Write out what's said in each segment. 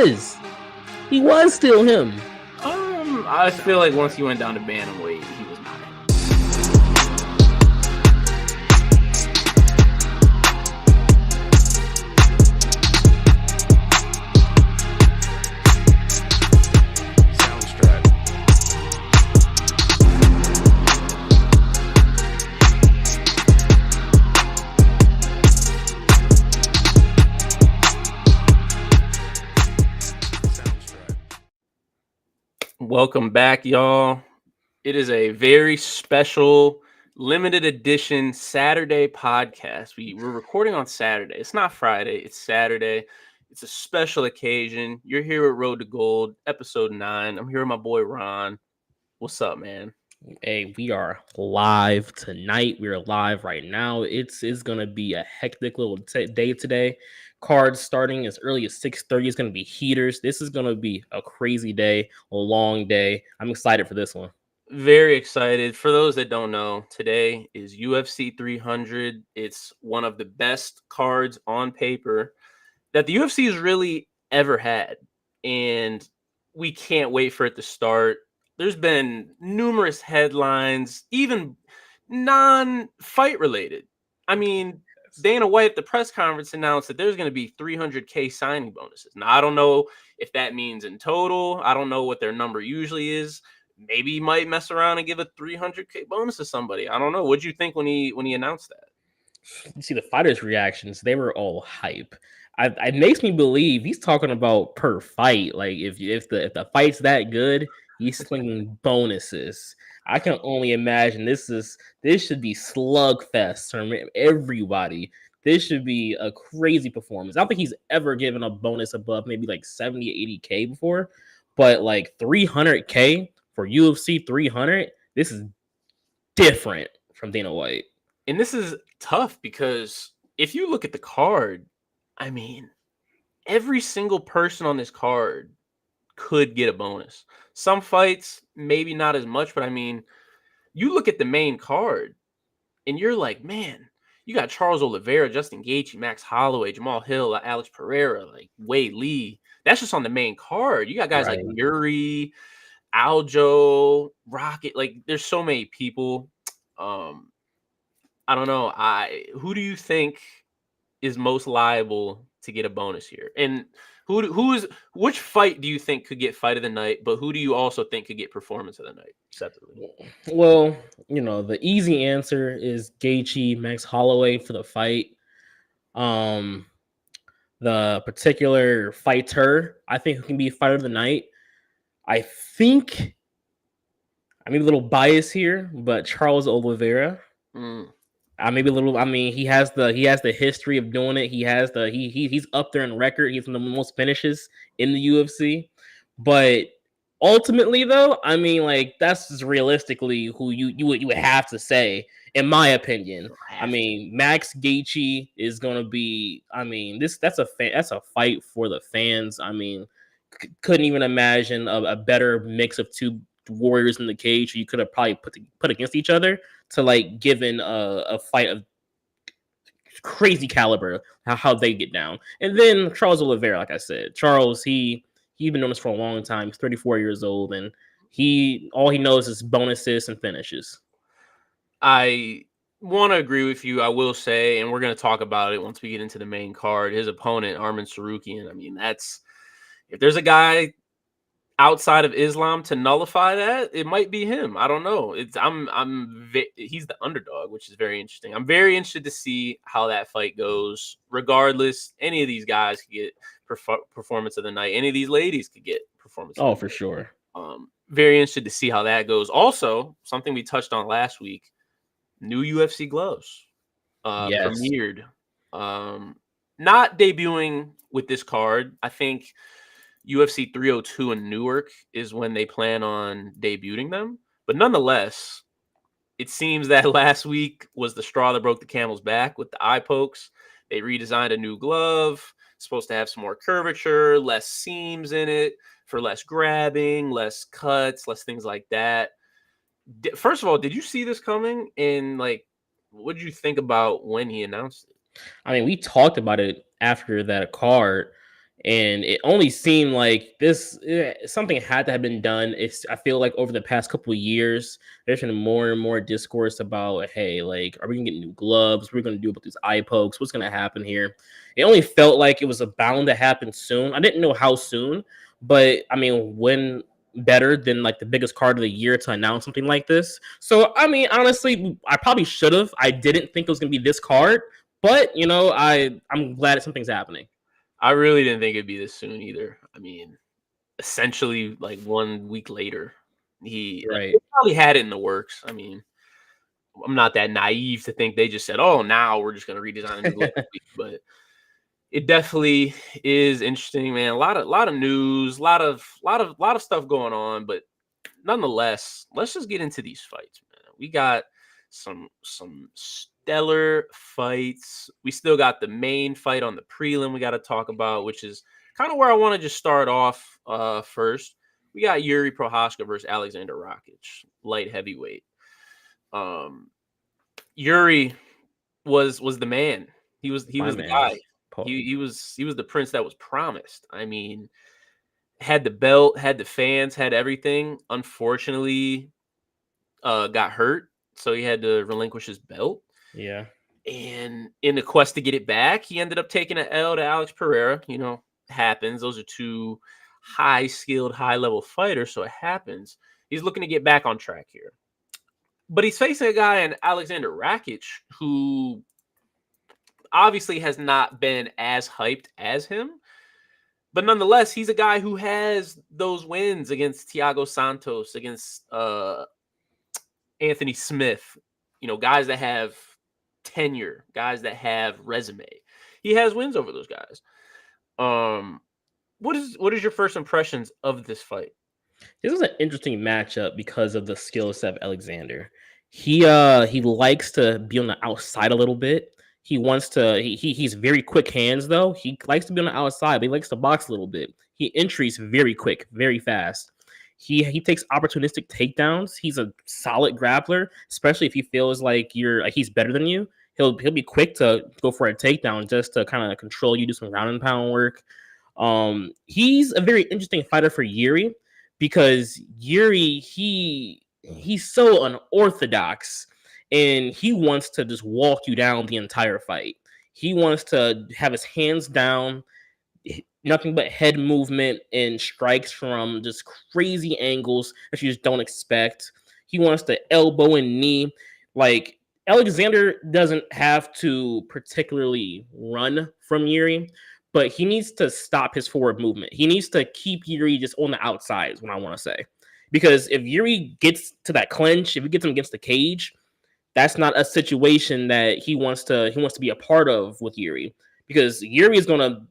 was. He was still him. I feel like once he went down to bantamweight, he was not him. Welcome back, y'all. It is a very special, limited edition Saturday podcast. We're recording on Saturday. It's not Friday. It's Saturday. It's a special occasion. You're here at Road to Gold, episode 9. I'm here with my boy Ron. What's up, man? Hey, we are live tonight. We're live right now. It's gonna be a hectic little day today. Cards starting as early as 6:30. It's gonna be heaters. This is gonna be a crazy day, a long day. I'm excited for this one. Very excited. For those that don't know, today is UFC 300. It's one of the best cards on paper that the UFC has really ever had. And we can't wait for it to start. There's been numerous headlines, even non-fight related. I mean, Dana White at the press conference announced that there's going to be 300K signing bonuses. Now, I don't know if that means in total. I don't know what their number usually is. Maybe he might mess around and give a 300K bonus to somebody. I don't know. What'd you think when he announced that? You see the fighters' reactions; they were all hype. It makes me believe he's talking about per fight. Like if the fight's that good, he's slinging bonuses. I can only imagine this should be slugfest from everybody. This should be a crazy performance. I don't think he's ever given a bonus above maybe like 70, 80K before, but like 300K for UFC 300, this is different from Dana White. And this is tough because if you look at the card, I mean, every single person on this card could get a bonus. Some fights, maybe not as much, but I mean, you look at the main card and you're like, man, you got Charles Oliveira, Justin Gaethje, Max Holloway, Jamal Hill, Alex Pereira, like Wei Lee. That's just on the main card. You got guys like Yuri, Aljo, Rocket. Like, there's so many people. I don't know. Who do you think is most liable to get a bonus here? And which fight do you think could get fight of the night? But who do you also think could get performance of the night separately? Well, the easy answer is Gaethje, Max Holloway for the fight. The particular fighter I think who can be fighter of the night, I think I may be a little biased here, but Charles Oliveira. I may be a little. I mean, he has the history of doing it. He's up there in record. He's one of the most finishes in the UFC. But ultimately, though, I mean, like that's just realistically who you would have to say, in my opinion. I mean, Max Gaethje is gonna be. I mean, that's a fight for the fans. I mean, couldn't even imagine a better mix of two warriors in the cage you could have probably put against each other to like given a fight of crazy caliber how they get down. And then Charles Oliveira, like I said, Charles, he's been doing this for a long time. He's 34 years old, and all he knows is bonuses and finishes. I want to agree with you. I will say, and we're going to talk about it once we get into the main card. His opponent, Arman Tsarukyan. I mean, if there's a guy outside of Islam to nullify that, it might be him. I don't know. He's the underdog, which is very interesting. I'm very interested to see how that fight goes. Regardless, any of these guys could get performance of the night. Any of these ladies could get performance. Oh, for sure. Very interested to see how that goes. Also, something we touched on last week: new UFC gloves premiered. Not debuting with this card. I think UFC 302 in Newark is when they plan on debuting them. But nonetheless, it seems that last week was the straw that broke the camel's back with the eye pokes. They redesigned a new glove. It's supposed to have some more curvature, less seams in it for less grabbing, less cuts, less things like that. First of all, did you see this coming? And like, what did you think about when he announced it? I mean, we talked about it after that card. And it only seemed like something had to have been done. I feel like over the past couple of years, there's been more and more discourse about, hey, like, are we gonna get new gloves? What are we gonna do about these eye pokes? What's gonna happen here? It only felt like it was bound to happen soon. I didn't know how soon, but I mean, when better than like the biggest card of the year to announce something like this? So I mean, honestly, I probably should have. I didn't think it was gonna be this card, but I'm glad something's happening. I really didn't think it'd be this soon either. I mean, essentially, like 1 week later, he probably had it in the works. I mean, I'm not that naive to think they just said, "Oh, now we're just going to redesign a new glove," but it definitely is interesting, man. A lot of news, a lot of stuff going on, but nonetheless, let's just get into these fights, man. We got some stellar fights. We still got the main fight on the prelim we got to talk about, which is kind of where I want to just start off first. We got Yuri Prochazka versus Alexander Rakic, light heavyweight. Yuri was the man. He was the guy. He was the prince that was promised. I mean, had the belt, had the fans, had everything. Unfortunately, got hurt, so he had to relinquish his belt. Yeah. And in the quest to get it back, he ended up taking an L to Alex Pereira. You know, happens. Those are two high-skilled, high-level fighters, so it happens. He's looking to get back on track here. But he's facing a guy in Alexander Rakic who obviously has not been as hyped as him. But nonetheless, he's a guy who has those wins against Thiago Santos, against Anthony Smith, you know, guys that have tenure, guys that have resume. He has wins over those guys. What is your first impressions of this fight? This is an interesting matchup because of the skill set of Alexander. He likes to be on the outside a little bit. He wants to. He's very quick hands though. He likes to be on the outside, but he likes to box a little bit. He entries very quick, very fast. He takes opportunistic takedowns. He's a solid grappler, especially if he feels like he's better than you. He'll be quick to go for a takedown just to kind of control you, do some ground and pound work. He's a very interesting fighter for Yuri because Yuri he's so unorthodox and he wants to just walk you down the entire fight. He wants to have his hands down, nothing but head movement and strikes from just crazy angles that you just don't expect. He wants to elbow and knee. Like, Alexander doesn't have to particularly run from Yuri, but he needs to stop his forward movement. He needs to keep Yuri just on the outside, is what I want to say. Because if Yuri gets to that clinch, if he gets him against the cage, that's not a situation that he wants to be a part of with Yuri. Because Yuri is gonna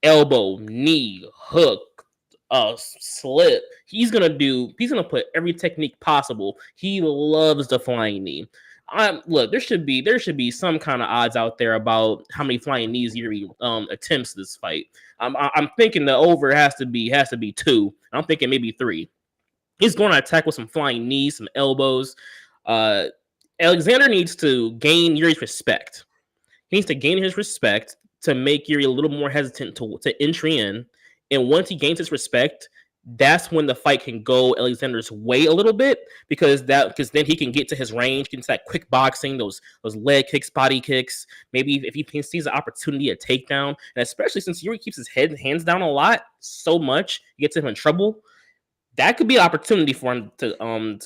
elbow, knee, hook, slip. He's gonna put every technique possible. He loves the flying knee. Look, there should be some kind of odds out there about how many flying knees Yuri attempts this fight. I'm thinking the over has to be 2. I'm thinking maybe 3. He's going to attack with some flying knees, some elbows. Alexander needs to gain Yuri's respect. He needs to gain his respect to make Yuri a little more hesitant to entry in. And once he gains his respect, that's when the fight can go Alexander's way a little bit because then he can get to his range, get into that quick boxing, those leg kicks, body kicks. Maybe if he sees an opportunity, a takedown, and especially since Yuri keeps his hands down a lot, so much, he gets him in trouble. That could be an opportunity for him to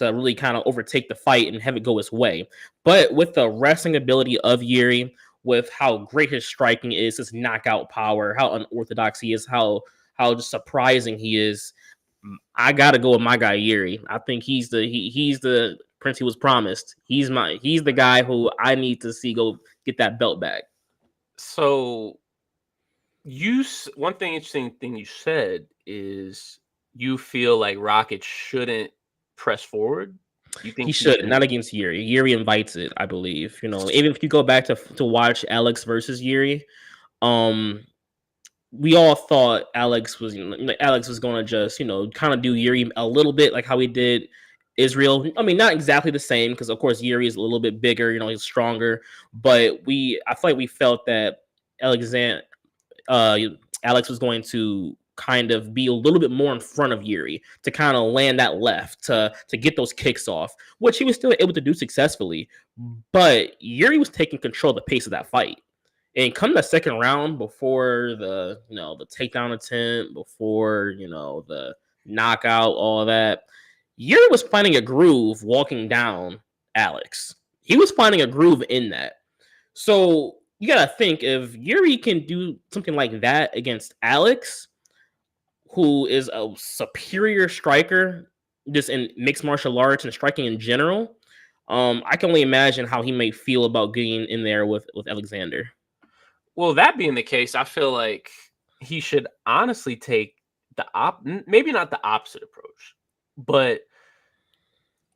really kind of overtake the fight and have it go his way. But with the wrestling ability of Yuri, with how great his striking is, his knockout power, how unorthodox he is, how just surprising he is, I gotta go with my guy Yuri. I think he's the prince he was promised. He's the guy who I need to see go get that belt back. So, one interesting thing you said is you feel like Rakic shouldn't press forward. You think he should, not against Yuri. Yuri invites it, I believe. You know, even if you go back to watch Alex versus Yuri, we all thought Alex was going to just, kind of do Yuri a little bit like how he did Israel. I mean, not exactly the same because, of course, Yuri is a little bit bigger. He's stronger. But I feel like we felt that Alex was going to kind of be a little bit more in front of Yuri to kind of land that left to get those kicks off, which he was still able to do successfully. But Yuri was taking control of the pace of that fight. And come the second round, before the the takedown attempt, before the knockout, all that, Yuri was finding a groove walking down Alex. He was finding a groove in that. So you gotta think, if Yuri can do something like that against Alex, who is a superior striker, just in mixed martial arts and striking in general, I can only imagine how he may feel about getting in there with Alexander. Well, that being the case, I feel like he should honestly take maybe not the opposite approach, but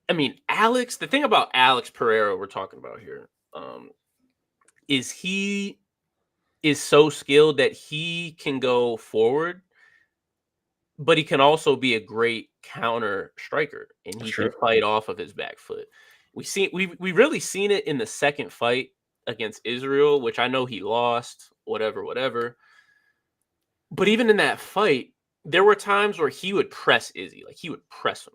I mean, the thing about Alex Pereira we're talking about here, is he is so skilled that he can go forward, but he can also be a great counter striker, and he can fight off of his back foot. We really seen it in the second fight against Israel, which I know he lost, whatever. But even in that fight, there were times where he would press Izzy, like he would press him.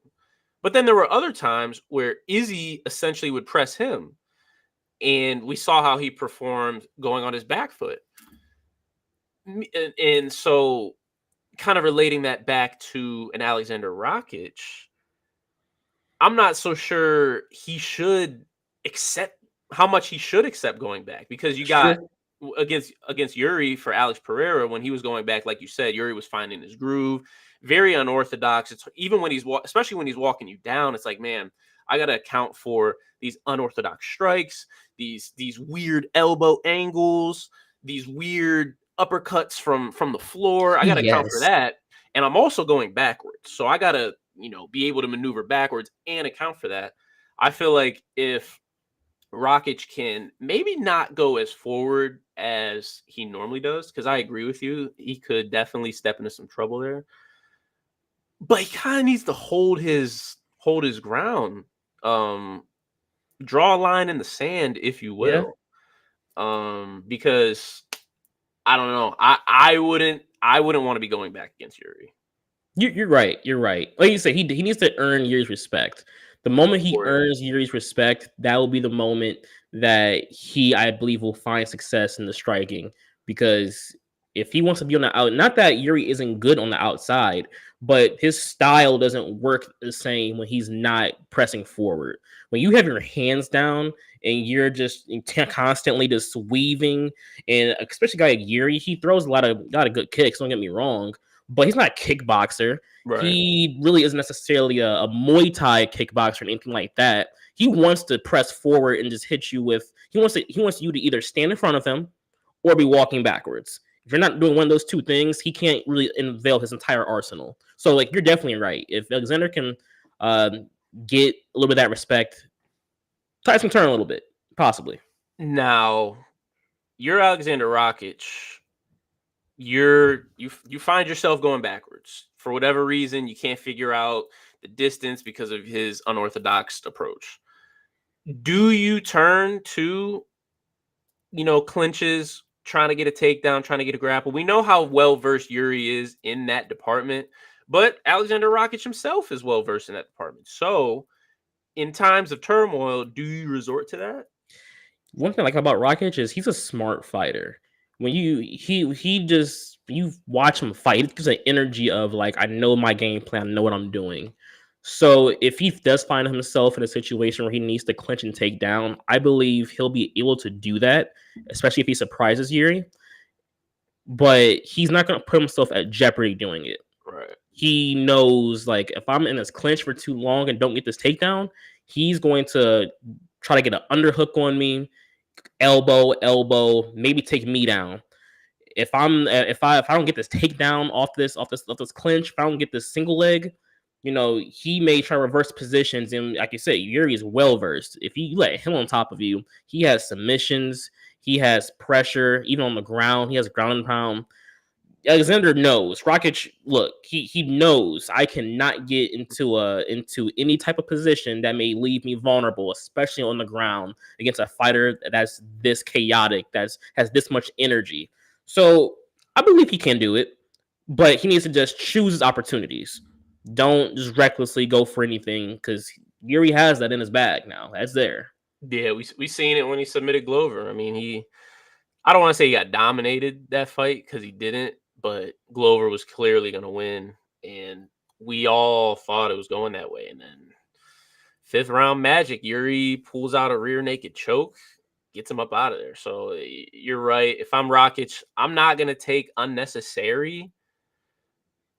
But then there were other times where Izzy essentially would press him. And we saw how he performed going on his back foot. And so kind of relating that back to an Alexander Rakic, I'm not so sure he should accept how much he should accept going back, because you got against Yuri for Alex Pereira, when he was going back, like you said, Yuri was finding his groove, very unorthodox. It's even when especially when he's walking you down, it's like, man, I got to account for these unorthodox strikes, these weird elbow angles, these weird uppercuts from the floor. I got to account for that. And I'm also going backwards. So I got to, be able to maneuver backwards and account for that. I feel like if Rakic can maybe not go as forward as he normally does, because I agree with you, he could definitely step into some trouble there. But he kind of needs to hold his ground, draw a line in the sand, if you will, because I don't know, I wouldn't want to be going back against Yuri. You're right. You're right. Like you said, he needs to earn Yuri's respect. The moment he earns Yuri's respect, that will be the moment that I believe, will find success in the striking. Because if he wants to be on the out, not that Yuri isn't good on the outside, but his style doesn't work the same when he's not pressing forward. When you have your hands down and you're just constantly just weaving, and especially a guy like Yuri, he throws a lot of good kicks, don't get me wrong, but he's not a kickboxer. Right. He really isn't necessarily a Muay Thai kickboxer or anything like that. He wants to press forward and just hit you with. He wants you to either stand in front of him or be walking backwards. If you're not doing one of those two things, he can't really unveil his entire arsenal. So, like, you're definitely right. If Alexander can get a little bit of that respect, tides can turn a little bit, possibly. Now, you're Alexander Rakic. You find yourself going backwards for whatever reason. You can't figure out the distance because of his unorthodox approach. Do you turn to, clinches, trying to get a takedown, trying to get a grapple? We know how well versed Yuri is in that department, but Alexander Rakic himself is well versed in that department. So, in times of turmoil, do you resort to that? One thing I like about Rakic is he's a smart fighter. When you watch him fight, it gives an energy of, like, I know my game plan, I know what I'm doing. So if he does find himself in a situation where he needs to clinch and take down, I believe he'll be able to do that, especially if he surprises Yuri. But he's not going to put himself at jeopardy doing it. Right. He knows, like, if I'm in this clinch for too long and don't get this takedown, he's going to try to get an underhook on me, elbow, maybe take me down. If I don't get this takedown off this clinch, if I don't get this single leg, he may try to reverse positions. And like you said, Yuri is well versed. If you let him on top of you, he has submissions, he has pressure, even on the ground, he has ground and pound. Alexander knows. Rakic, look, he knows I cannot get into any type of position that may leave me vulnerable, especially on the ground, against a fighter that's this chaotic, has this much energy. So I believe he can do it, but he needs to just choose his opportunities. Don't just recklessly go for anything because Yuri has that in his bag now. That's there. Yeah, we seen it when he submitted Glover. I mean, I don't want to say he got dominated that fight because he didn't, but Glover was clearly going to win, and we all thought it was going that way. And then 5th round magic, Yuri pulls out a rear naked choke, gets him up out of there. So you're right. If I'm Rakic, I'm not going to take unnecessary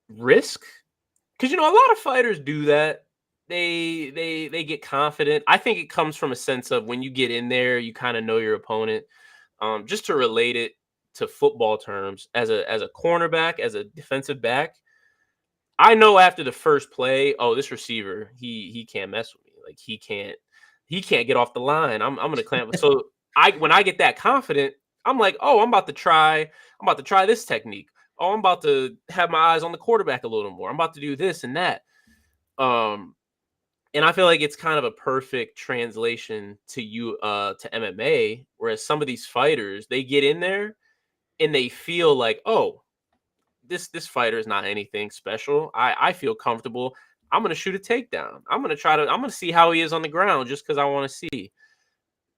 risk because a lot of fighters do that. They get confident. I think it comes from a sense of when you get in there, you kind of know your opponent. Just to relate it to football terms, as a cornerback, as a defensive back, I know after the first play, oh, this receiver, he can't mess with me. Like he can't get off the line. I'm gonna clamp. So when I get that confident, I'm like, oh, I'm about to try this technique. Oh, I'm about to have my eyes on the quarterback a little more. I'm about to do this and that. And I feel like it's kind of a perfect translation to MMA, whereas some of these fighters, they get in there and they feel like, oh, this fighter is not anything special. I feel comfortable. I'm gonna shoot a takedown. I'm gonna see how he is on the ground just because I want to see.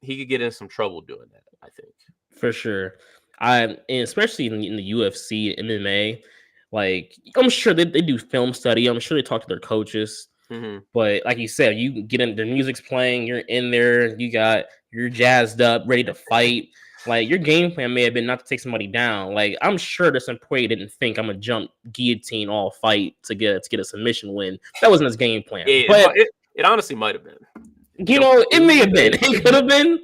He could get in some trouble doing that, I think. For sure. And especially in the UFC, MMA, like I'm sure they do film study. I'm sure they talk to their coaches. Mm-hmm. But like you said, you get in, the music's playing, you're in there, you're jazzed up, ready to fight. Like your game plan may have been not to take somebody down. Like I'm sure that some prey didn't think I'm gonna jump guillotine all fight to get a submission win. That wasn't his game plan. Yeah, but it honestly might have been. It may have been. It could have been.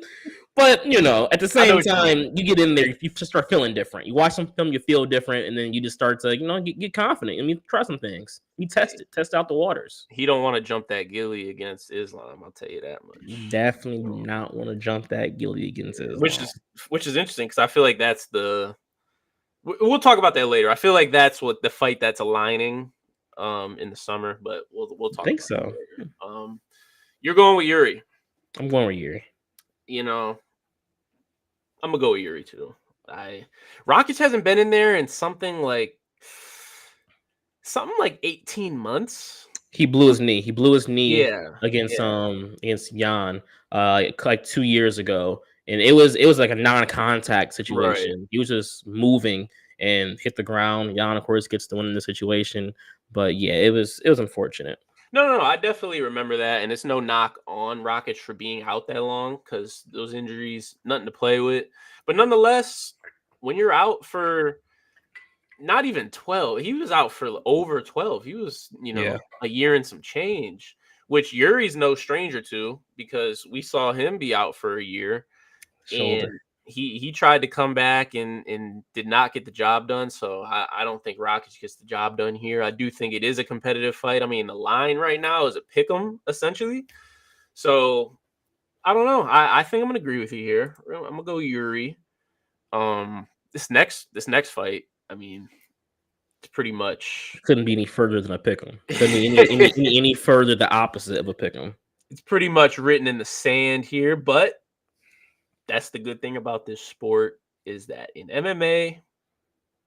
But at the same time, you get in there, you just start feeling different. You watch some film, you feel different, and then you just start to, get confident. I mean, try some things. You test out the waters. He don't want to jump that gilly against Islam. I'll tell you that much. Definitely do not want to jump that gilly against Islam. Which is interesting because I feel like that's we'll talk about that later. I feel like that's what the fight that's aligning in the summer, but we'll talk. I think so. You're going with Yuri. I'm going with Yuri. I'm gonna go with Yuri too. Rakic hasn't been in there in something like 18 months. He blew his knee. Against Jan like 2 years ago, and it was like a non-contact situation. Right. He was just moving and hit the ground. Jan, of course, gets the win in the situation, but yeah, it was unfortunate. No, I definitely remember that, and it's no knock on Rakic for being out that long because those injuries, nothing to play with. But nonetheless, when you're out for not even 12, he was out for over 12. He was, a year and some change, which Yuri's no stranger to because we saw him be out for a year. Shoulder. And he tried to come back and did not get the job done. So I don't think Rakic gets the job done here. I do think it is a competitive fight. I mean, the line right now is a pick 'em essentially. So I don't know. I think I'm gonna agree with you here. I'm gonna go Yuri. This next fight, I mean, it's pretty much couldn't be any further than a pick 'em. Couldn't be any further the opposite of a pick 'em. It's pretty much written in the sand here, but that's the good thing about this sport is that in MMA,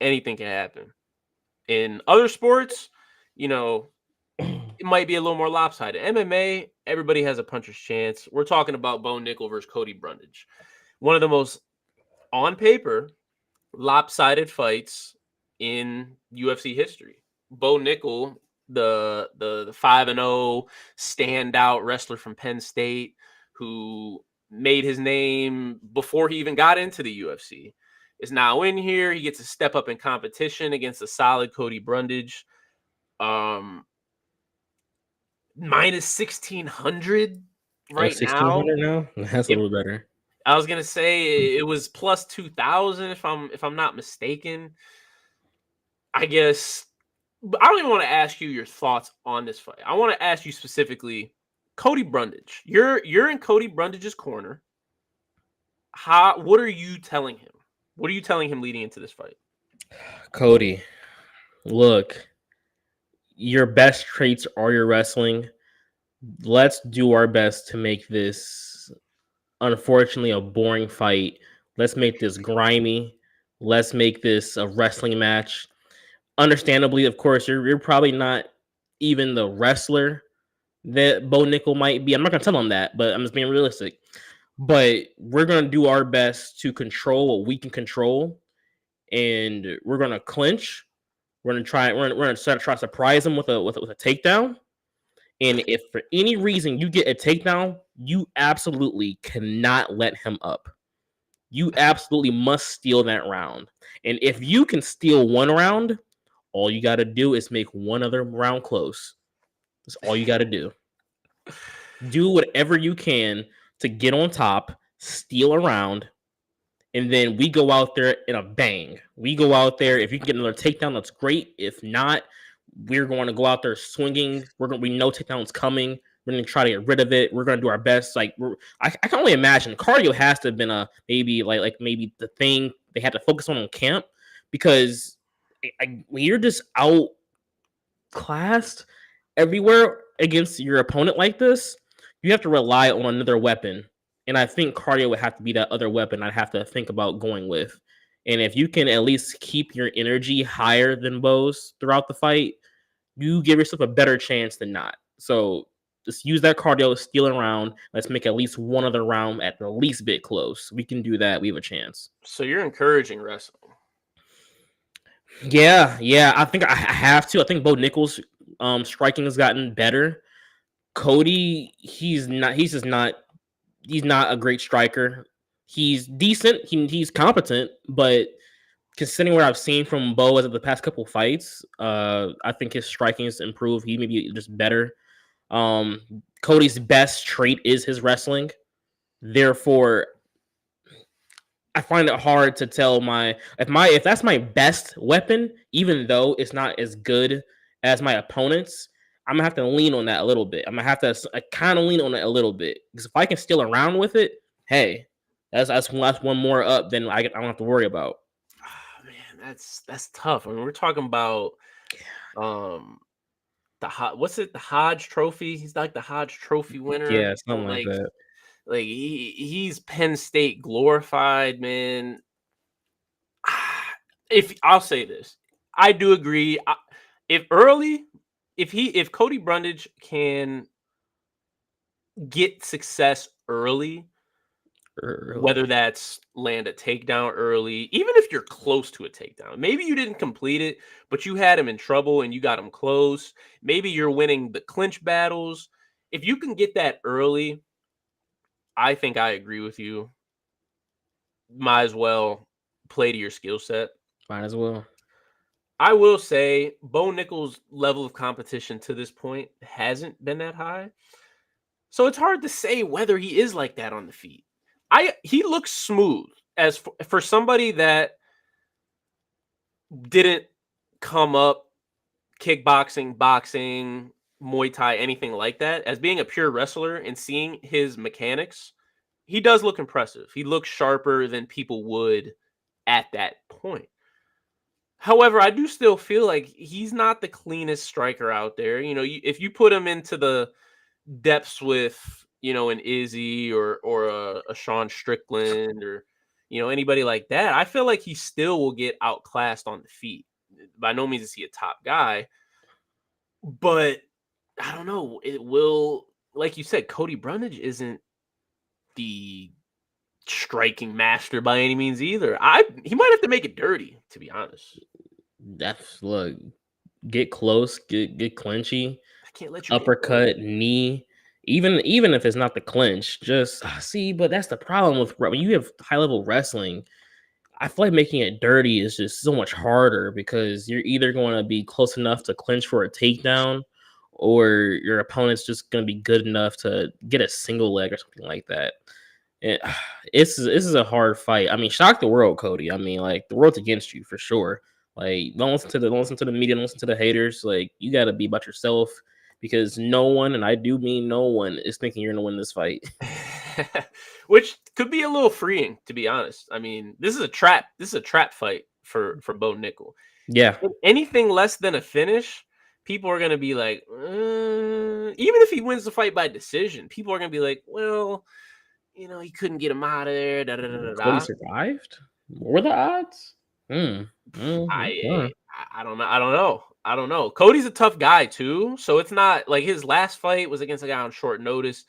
anything can happen. In other sports, it might be a little more lopsided. MMA, everybody has a puncher's chance. We're talking about Bo Nickel versus Cody Brundage. One of the most, on paper, lopsided fights in UFC history. Bo Nickel, the 5-0 standout wrestler from Penn State who made his name before he even got into the UFC, is now in here. He gets a step up in competition against a solid Cody Brundage. Minus 1,600 right now. That's a little better. I was gonna say it was plus 2,000 if I'm not mistaken. I guess I don't even want to ask you your thoughts on this fight. I want to ask you specifically, Cody Brundage. You're in Cody Brundage's corner. What are you telling him? What are you telling him leading into this fight? Cody, look, your best traits are your wrestling. Let's do our best to make this, unfortunately, a boring fight. Let's make this grimy. Let's make this a wrestling match. Understandably, of course, you're probably not even the wrestler that Bo Nickel might be. I'm not gonna tell him that, but I'm just being realistic. But we're gonna do our best to control what we can control, and we're gonna clinch. We're gonna try. We're gonna try to surprise him with a takedown. And if for any reason you get a takedown, you absolutely cannot let him up. You absolutely must steal that round. And if you can steal one round, all you got to do is make one other round close. That's all you got to do. Do whatever you can to get on top, steal a round, and then we go out there in a bang. We go out there. If you can get another takedown, that's great. If not, we're going to go out there swinging. We know takedown's coming. We're going to try to get rid of it. We're going to do our best. Like I can only imagine cardio has to have been a maybe like maybe the thing they had to focus on in camp, because when you're just outclassed everywhere against your opponent like this, you have to rely on another weapon. And I think cardio would have to be that other weapon I'd have to think about going with. And if you can at least keep your energy higher than Bo's throughout the fight, you give yourself a better chance than not. So just use that cardio, steal a round. Let's make at least one other round at the least bit close. We can do that. We have a chance. So you're encouraging wrestling. Yeah. I think I have to. I think Bo Nickel's striking has gotten better. Cody, he's not a great striker. He's decent. He's competent, but considering what I've seen from Bo as of the past couple fights, I think his striking has improved. He may be just better. Cody's best trait is his wrestling. Therefore, I find it hard to tell if that's my best weapon, even though it's not as good as my opponent's. I'm gonna have to lean on that a little bit. I'm gonna have to kind of lean on it a little bit, because if I can steal around with it, hey, that's one more up than I don't have to worry about. Oh, man, that's tough. I mean, we're talking about the Hodge Trophy. He's like the Hodge Trophy winner. Yeah, something like that. Like he's Penn State glorified, man. If I'll say this, I do agree. If Cody Brundage can get success early, whether that's land a takedown early, even if you're close to a takedown, maybe you didn't complete it, but you had him in trouble and you got him close. Maybe you're winning the clinch battles. If you can get that early, I think I agree with you. Might as well play to your skill set. Might as well. I will say Bo Nickel's level of competition to this point hasn't been that high. So it's hard to say whether he is like that on the feet. He looks smooth as for somebody that didn't come up kickboxing, boxing, Muay Thai, anything like that. As being a pure wrestler and seeing his mechanics, he does look impressive. He looks sharper than people would at that point. However, I do still feel like he's not the cleanest striker out there. You know, if you put him into the depths with, an Izzy or a Sean Strickland or, anybody like that, I feel like he still will get outclassed on the feet. By no means is he a top guy, but I don't know. It will, like you said, Cody Brundage isn't the striking master by any means either. He might have to make it dirty, to be honest. Look, get close, get clinchy. I can't let you uppercut, knee. Even if it's not the clinch, just see. But that's the problem with when you have high level wrestling. I feel like making it dirty is just so much harder, because you're either going to be close enough to clinch for a takedown, or your opponent's just going to be good enough to get a single leg or something like that. This is a hard fight. I mean, shock the world, Cody. I mean, like, the world's against you for sure. Like, don't listen to the media, don't listen to the haters. Like, you got to be about yourself, because no one, and I do mean no one, is thinking you're gonna win this fight. Which could be a little freeing, to be honest. I mean, this is a trap. This is a trap fight for Bo Nickel. Yeah. Anything less than a finish, people are gonna be like, even if he wins the fight by decision, people are gonna be like, well, he couldn't get him out of there. Cody survived. What were the odds? Okay. I don't know. I don't know. Cody's a tough guy too, so it's not like his last fight was against a guy on short notice.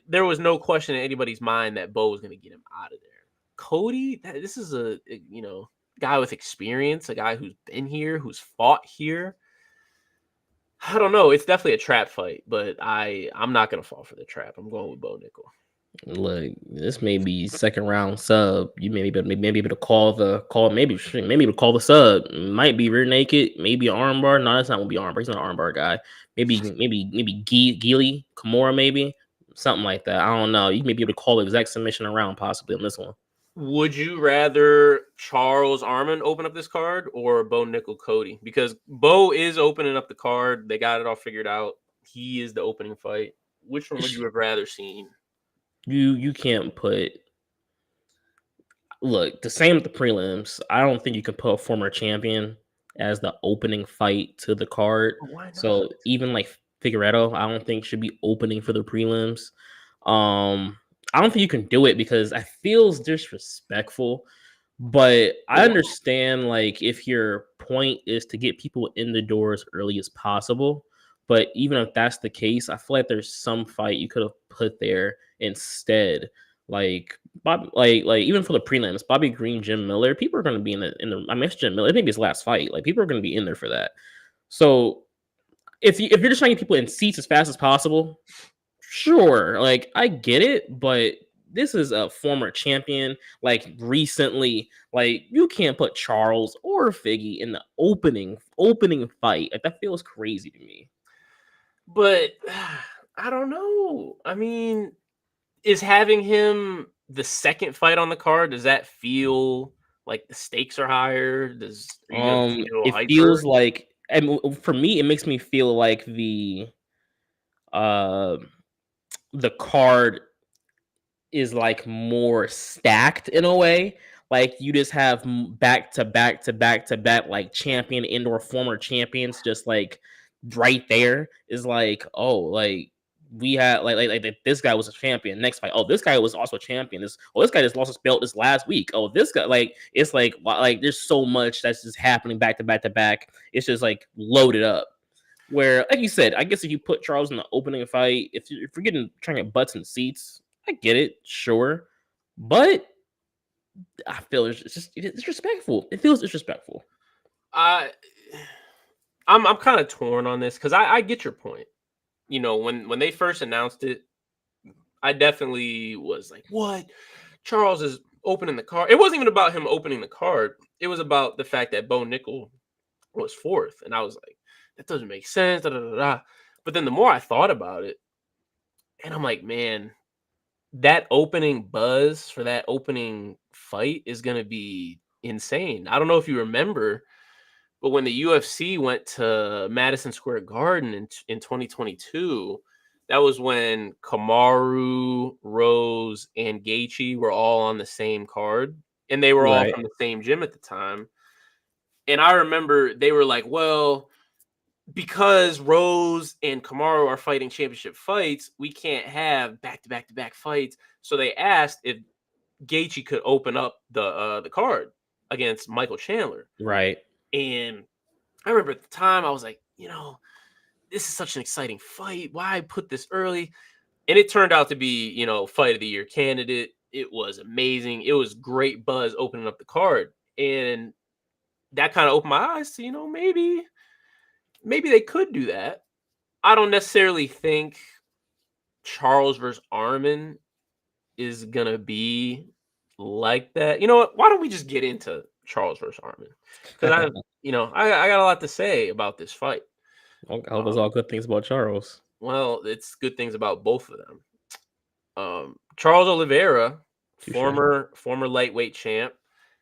There was no question in anybody's mind that Bo was going to get him out of there. Cody, this is a guy with experience, a guy who's been here, who's fought here. I don't know. It's definitely a trap fight, but I'm not going to fall for the trap. I'm going with Bo Nickel. Look, this may be second round sub. You may be able to call maybe able to call the sub. Might be rear naked, maybe an armbar. No, that's not gonna be armbar. He's not an armbar guy. Maybe Geely Kimura, maybe something like that. I don't know. You may be able to call the exact submission around possibly on this one. Would you rather Charles Arman open up this card or Bo Nickel Cody? Because Bo is opening up the card. They got it all figured out. He is the opening fight. Which one would you have rather seen? You can't put. Look, the same with the prelims. I don't think you can put a former champion as the opening fight to the card. Why not? So even like Figueredo, I don't think should be opening for the prelims. I don't think you can do it because I feels disrespectful. But I understand like if your point is to get people in the door as early as possible. But even if that's the case, I feel like there's some fight you could have put there instead. Like even for the prelims, Bobby Green, Jim Miller, people are going to be in the. I mean, it's Jim Miller. It may be his last fight. Like people are going to be in there for that. So if you're just trying to get people in seats as fast as possible, sure, like I get it, but this is a former champion. Like recently, like you can't put Charles or Figgy in the opening fight. Like that feels crazy to me. But I don't know. I mean, is having him the second fight on the card, does that feel like the stakes are higher? Are you gonna feel It hyper? feels like, and for me, it makes me feel like uh the card is like more stacked in a way. Like you just have back to back to back to back like champion and/or former champions just like right there is like, oh, like we had like this guy was a champion. Next fight, oh, this guy was also a champion. This guy just lost his belt this last week. Oh, this guy, like it's like there's so much that's just happening back to back to back. It's just like loaded up. Where, like you said, I guess if you put Charles in the opening fight, if you're trying to get butts in seats, I get it, sure, but I feel it's disrespectful. It feels disrespectful. I'm kind of torn on this because I get your point. You know, when they first announced it, I definitely was like, "What? Charles is opening the card." It wasn't even about him opening the card. It was about the fact that Bo Nickel was fourth, and I was like, "That doesn't make sense." Da, da, da, da. But then the more I thought about it, and I'm like, man, that opening buzz for that opening fight is going to be insane. I don't know if you remember, but when the UFC went to Madison Square Garden in 2022, that was when Kamaru, Rose, and Gaethje were all on the same card, and they were all from the same gym at the time. And I remember they were like, well, because Rose and Kamaru are fighting championship fights, we can't have back-to-back-to-back fights. So they asked if Gaethje could open up the card against Michael Chandler. Right. And I remember at the time I was like, this is such an exciting fight. Why put this early? And it turned out to be, fight of the year candidate. It was amazing. It was great buzz opening up the card. And that kind of opened my eyes to, maybe they could do that. I don't necessarily think Charles versus Arman is going to be like that. You know what? Why don't we just get into Charles versus Arman? Because I got a lot to say about this fight. I hope it's all good things about Charles. Well, it's good things about both of them. Charles Oliveira, former lightweight champ,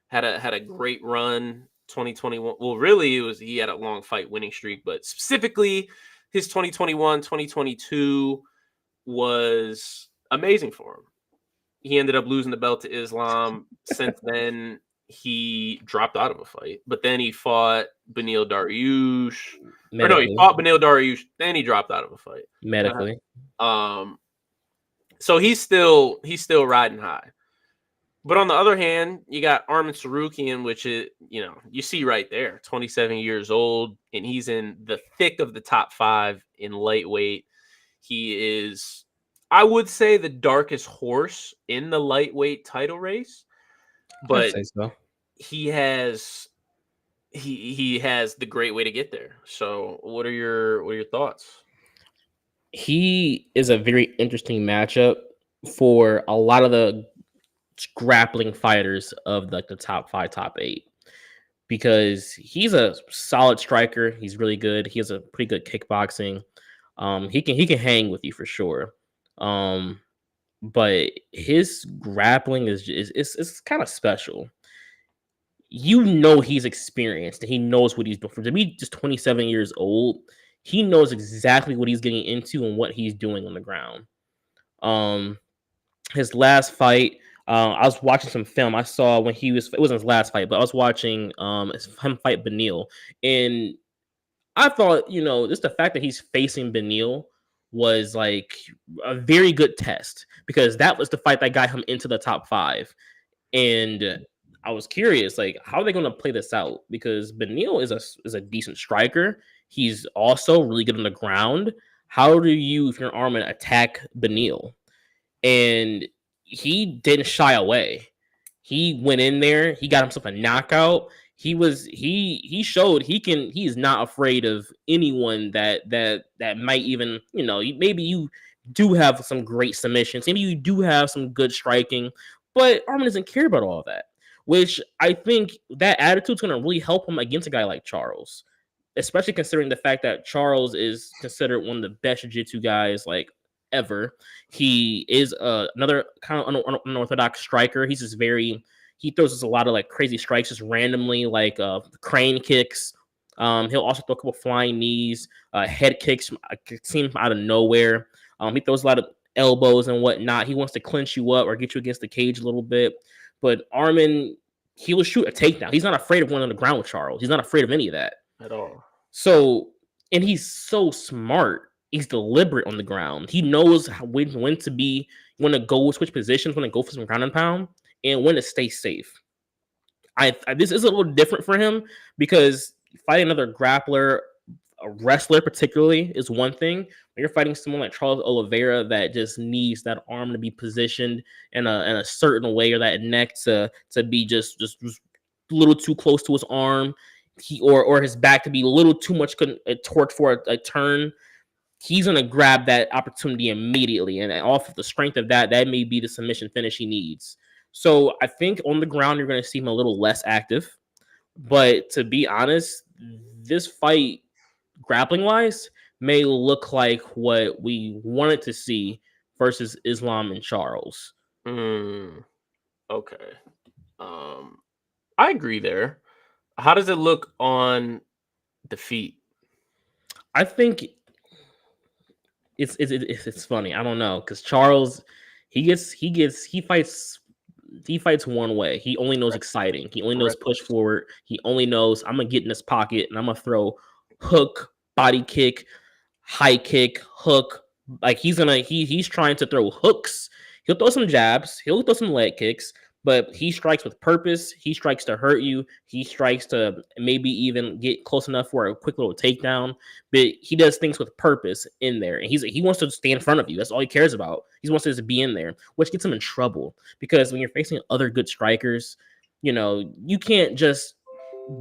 had a great run 2021. Well, really, he had a long fight winning streak, but specifically his 2021, 2022 was amazing for him. He ended up losing the belt to Islam. Since then, he dropped out of a fight, but then he fought Beneil Dariush. Or no, he fought Beneil Dariush, then he dropped out of a fight. Medically. So he's still riding high. But on the other hand, you got Arman Sarukian, which is, you see right there, 27 years old, and he's in the thick of the top 5 in lightweight. He is, I would say, the darkest horse in the lightweight title race, I'd but say so. he has the great way to get there. So, what are your thoughts? He is a very interesting matchup for a lot of the grappling fighters of the top 5, top 8, because he's a solid striker. He's really good. He has a pretty good kickboxing. He can hang with you for sure. But his grappling is kind of special. He's experienced and he knows what he's doing. For to be just 27 years old, he knows exactly what he's getting into and what he's doing on the ground. His last fight, I was watching some film. I saw when it wasn't his last fight, but I was watching him fight Beneil, and I thought, just the fact that he's facing Beneil was like a very good test, because that was the fight that got him into the top 5. And I was curious, like, how are they going to play this out? Because Beneil is a decent striker. He's also really good on the ground. How do you, if you're an Arman, attack Beneil? And he didn't shy away. He went in there. He got himself a knockout. He showed he is not afraid of anyone that might even, maybe you do have some great submissions, maybe you do have some good striking, but Arman doesn't care about all of that. Which I think that attitude is going to really help him against a guy like Charles, especially considering the fact that Charles is considered one of the best jiu-jitsu guys like ever. He is another kind of unorthodox striker. He throws us a lot of like crazy strikes just randomly, like crane kicks. He'll also throw a couple flying knees, head kicks, seem out of nowhere. He throws a lot of elbows and whatnot. He wants to clinch you up or get you against the cage a little bit. But Arman, he will shoot a takedown. He's not afraid of going on the ground with Charles. He's not afraid of any of that At all. So, and he's so smart. He's deliberate on the ground. He knows when to be, when to go switch positions, when to go for some ground and pound, and when to stay safe. This is a little different for him, because fighting another grappler, a wrestler particularly, is one thing. When you're fighting someone like Charles Oliveira that just needs that arm to be positioned in a certain way, or that neck to be just a little too close to his arm, or his back to be a little too much a torque for a turn, he's gonna grab that opportunity immediately, and off of the strength of that may be the submission finish he needs. So I think on the ground you're gonna see him a little less active. But to be honest, this fight, grappling wise, may look like what we wanted to see versus Islam and Charles. Okay. I agree there. How does it look on the feet? I think it's funny. I don't know, because Charles, he fights one way. He only knows exciting. He only knows push forward. He only knows, I'm gonna get in this pocket and I'm gonna throw hook, body kick, high kick, hook. Like he's trying to throw hooks. He'll throw some jabs. He'll throw some leg kicks. But he strikes with purpose. He strikes to hurt you. He strikes to maybe even get close enough for a quick little takedown. But he does things with purpose in there. And he wants to stay in front of you. That's all he cares about. He wants to be in there, which gets him in trouble. Because when you're facing other good strikers, you can't just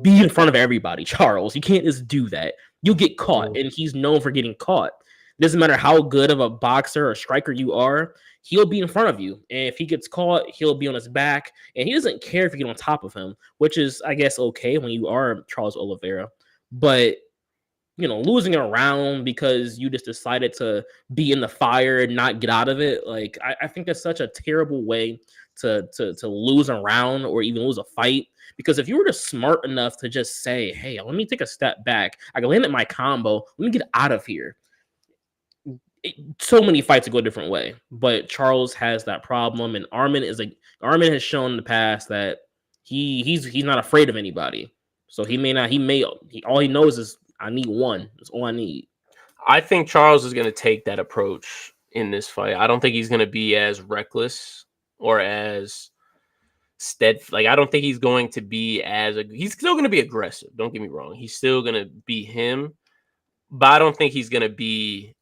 be in front of everybody, Charles. You can't just do that. You'll get caught. And he's known for getting caught. Doesn't matter how good of a boxer or striker you are, he'll be in front of you. And if he gets caught, he'll be on his back. And he doesn't care if you get on top of him, which is, I guess, okay when you are Charles Oliveira. But, losing around because you just decided to be in the fire and not get out of it, like, I think that's such a terrible way to lose a round or even lose a fight. Because if you were just smart enough to just say, hey, let me take a step back, I can land at my combo, let me get out of here, so many fights go a different way. But Charles has that problem, and Arman has shown in the past that he's not afraid of anybody. So all he knows is, I need one. That's all I need. I think Charles is going to take that approach in this fight. I don't think he's going to be as reckless or as Like, I don't think he's going to be he's still going to be aggressive. Don't get me wrong. He's still going to be him, but I don't think he's going to be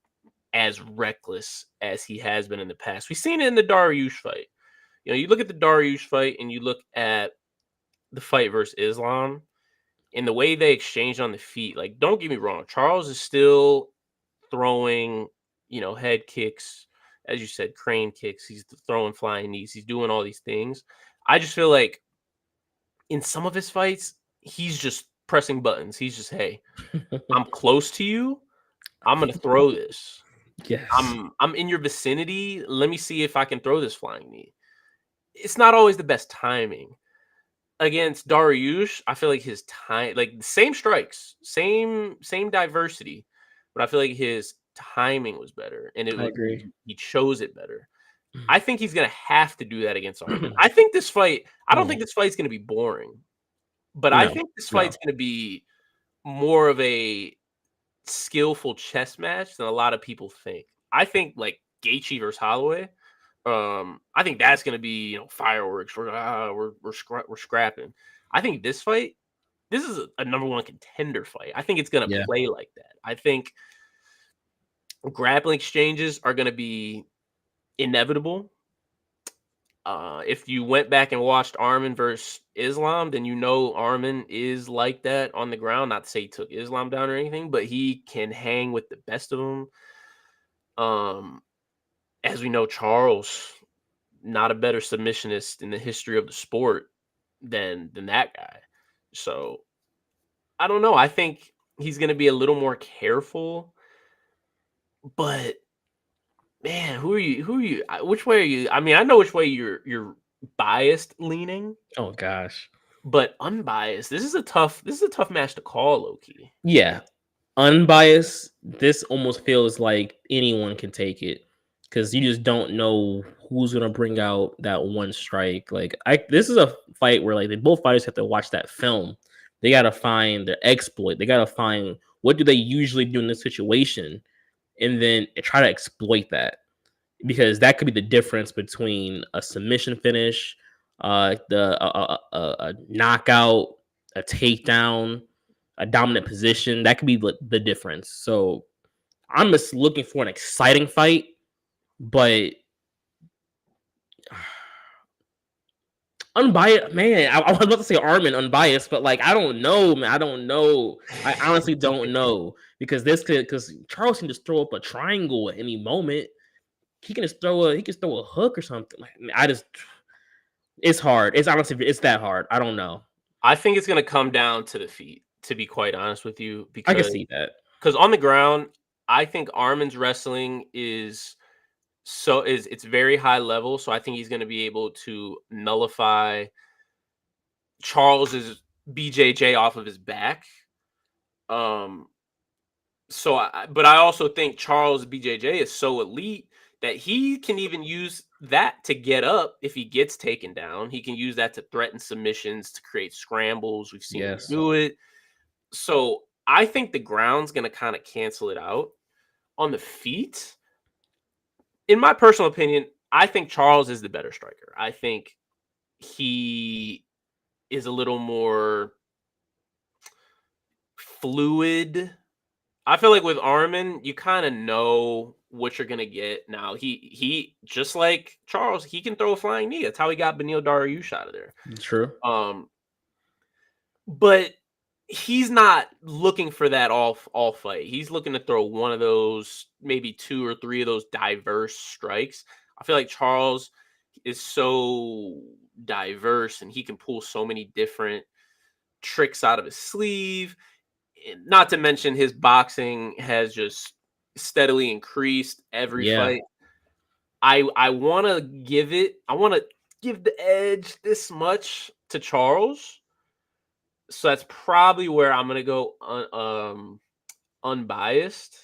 as reckless as he has been in the past. We've seen it in the Dariush fight. You look at the Dariush fight and you look at the fight versus Islam and the way they exchanged on the feet. Like, don't get me wrong. Charles is still throwing, head kicks, as you said, crane kicks. He's throwing flying knees. He's doing all these things. I just feel like in some of his fights, he's just pressing buttons. He's just, hey, I'm close to you. I'm gonna throw this. Yes. I'm in your vicinity. Let me see if I can throw this flying knee. It's not always the best timing. Against Dariush, I feel like his time, like the same strikes, same diversity, but I feel like his timing was better, and I agree. he chose it better. I think he's gonna have to do that against Armin. I think this fight. I don't think this fight's gonna be boring, but I think this fight's gonna be more of a skillful chess match than a lot of people think. I think like Gaethje versus Holloway. I think that's gonna be fireworks. We're scrapping. I think this fight, this is a number one contender fight. I think it's gonna play like that. I think grappling exchanges are gonna be inevitable. If you went back and watched Armin versus Islam, then Armin is like that on the ground. Not to say he took Islam down or anything, but he can hang with the best of them. As we know, Charles, not a better submissionist in the history of the sport than that guy. So I don't know. I think he's going to be a little more careful. But man, who are you? Which way are you? I mean, I know which way you're biased leaning. Oh gosh. But unbiased. This is a tough match to call, low-key. Yeah. Unbiased, this almost feels like anyone can take it because you just don't know who's gonna bring out that one strike. Like, this is a fight where like both fighters have to watch that film. They gotta find their exploit. They gotta find what do they usually do in this situation, and then try to exploit that, because that could be the difference between a submission finish, a knockout, a takedown, a dominant position. That could be the difference. So I'm just looking for an exciting fight, but unbiased, man. I was about to say Armin unbiased, but like I don't know, man. I don't know. I honestly don't know because Charles can just throw up a triangle at any moment. He can just throw a hook or something. Like, it's hard. It's that hard. I don't know. I think it's gonna come down to the feet, to be quite honest with you. I can see that. Because on the ground, I think Armin's wrestling it's very high level. So I think he's gonna be able to nullify Charles's BJJ off of his back. But I also think Charles BJJ is so elite that he can even use that to get up if he gets taken down. He can use that to threaten submissions, to create scrambles. We've seen him do it. So I think the ground's going to kind of cancel it out. On the feet, in my personal opinion, I think Charles is the better striker. I think he is a little more fluid. I feel like with Armin, you kind of know what you're gonna get. Now he just like Charles, he can throw a flying knee. That's how he got Beneil Dariush out of there. True. But he's not looking for that all fight. He's looking to throw one of those, maybe two or three of those diverse strikes. I feel like Charles is so diverse and he can pull so many different tricks out of his sleeve. Not to mention his boxing has just steadily increased every fight. I want to give the edge this much to Charles. So that's probably where I'm going to go unbiased.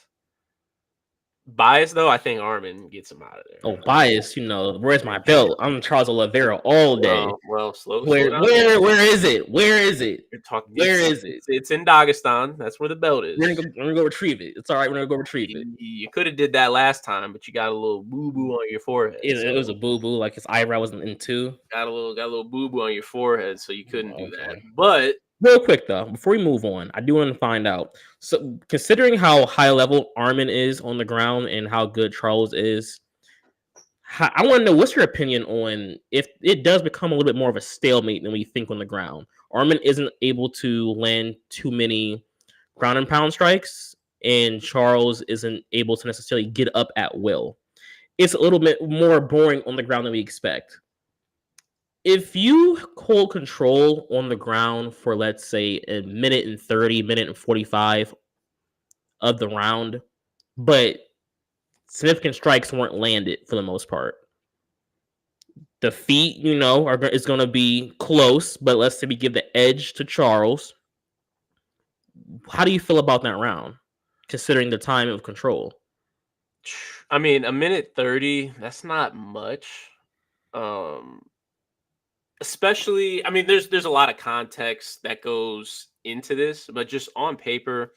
Bias though, I think Armin gets him out of there. Oh, bias, where's my belt? I'm Charles Oliveira all day. Well, slow Where down. where is it? Where is it? You're talking. Where is it? It's in Dagestan. That's where the belt is. We're gonna go retrieve it. It's all right. We're gonna go retrieve it. You could have did that last time, but you got a little boo boo on your forehead. It was a boo boo, like his eyebrow wasn't in two. Got a little boo boo on your forehead, so you couldn't do that. But real quick though, before we move on, I do want to find out. So, considering how high level Armin is on the ground and how good Charles is, I want to know what's your opinion on if it does become a little bit more of a stalemate than we think on the ground. Armin isn't able to land too many ground and pound strikes, and Charles isn't able to necessarily get up at will. It's a little bit more boring on the ground than we expect. If you hold control on the ground for, let's say, a minute and 30, minute and 45 of the round, but significant strikes weren't landed for the most part, the feet, is going to be close, but let's say we give the edge to Charles. How do you feel about that round, considering the time of control? I mean, a minute 30, that's not much. Especially, I mean, there's a lot of context that goes into this, but just on paper,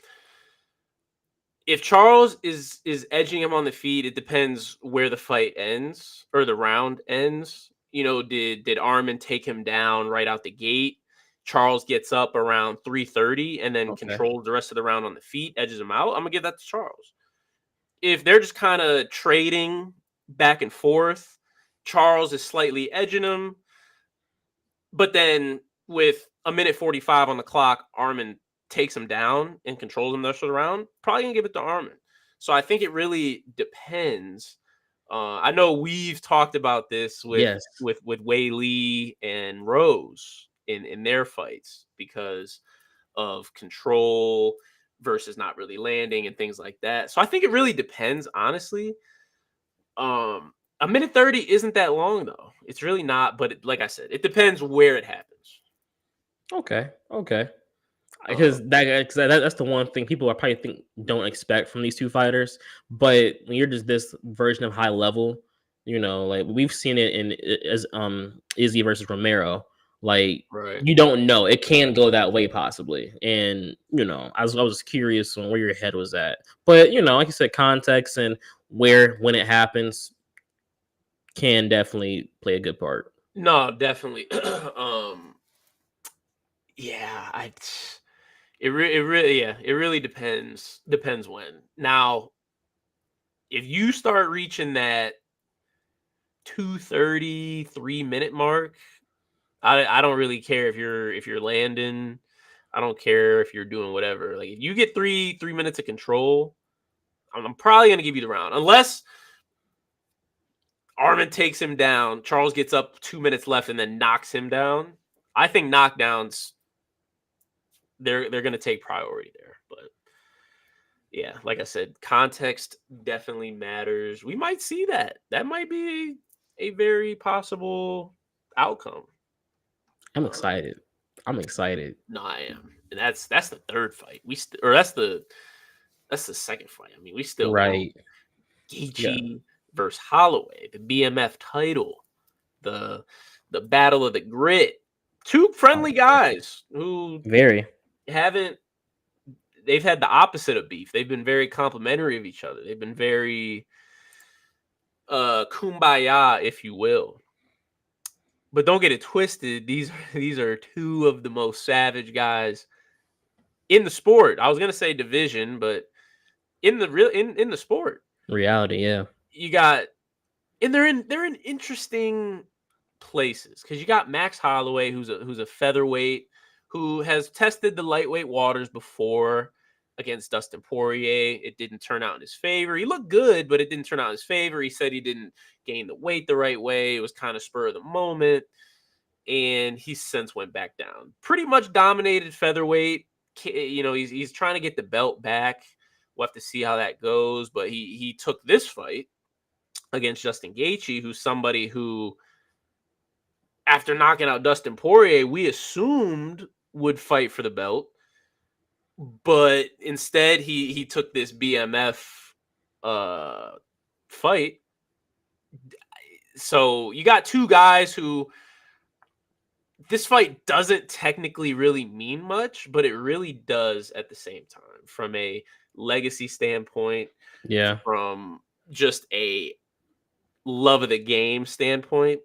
if Charles is edging him on the feet, it depends where the fight ends or the round ends. Did Armin take him down right out the gate? Charles gets up around 3:30 and then controls the rest of the round on the feet, edges him out. I'm gonna give that to Charles. If they're just kind of trading back and forth, Charles is slightly edging him, but then with a minute 45 on the clock, Armin takes him down and controls him the rest of the round. Probably gonna give it to Armin. So I think it really depends. I know we've talked about this with Wei Lee and Rose in their fights because of control versus not really landing and things like that. So I think it really depends, honestly. A minute 30 isn't that long though. It's really not, but like I said, it depends where it happens. Okay. Because that's the one thing people probably don't expect from these two fighters. But when you're just this version of high level, like we've seen it as Izzy versus Romero. Like you don't know, it can go that way possibly. And I was curious on where your head was at. But like you said, context and when it happens can definitely play a good part. No, definitely. It really depends when. Now, if you start reaching that 2:30, 3-minute mark, I don't really care if you're landing. I don't care if you're doing whatever. Like if you get three minutes of control, I'm probably gonna give you the round. Unless Armin takes him down, Charles gets up 2 minutes left and then knocks him down. I think knockdowns they're going to take priority there. But yeah, like I said, context definitely matters. We might see that. That might be a very possible outcome. I'm excited. No, I am. And that's the third fight. That's the second fight. I mean, we still right. Gaethje versus Holloway, the BMF title, the battle of the grit. Two friendly guys who they've had the opposite of beef. They've been very complimentary of each other. They've been very kumbaya, if you will. But don't get it twisted. These are two of the most savage guys in the sport. I was gonna say division, but in the sport. Reality, yeah. You got and they're in interesting places because you got Max Holloway, who's a featherweight, who has tested the lightweight waters before against Dustin Poirier. It didn't turn out in his favor. He looked good, but it didn't turn out in his favor. He said he didn't gain the weight the right way. It was kind of spur of the moment, and he since went back down. Pretty much dominated featherweight. He's trying to get the belt back. We'll have to see how that goes, but he took this fight against Justin Gaethje, who's somebody who, after knocking out Dustin Poirier, we assumed would fight for the belt. But instead, he took this BMF fight. So you got two guys who this fight doesn't technically really mean much, but it really does at the same time from a legacy standpoint, Yeah. from just a love of the game standpoint.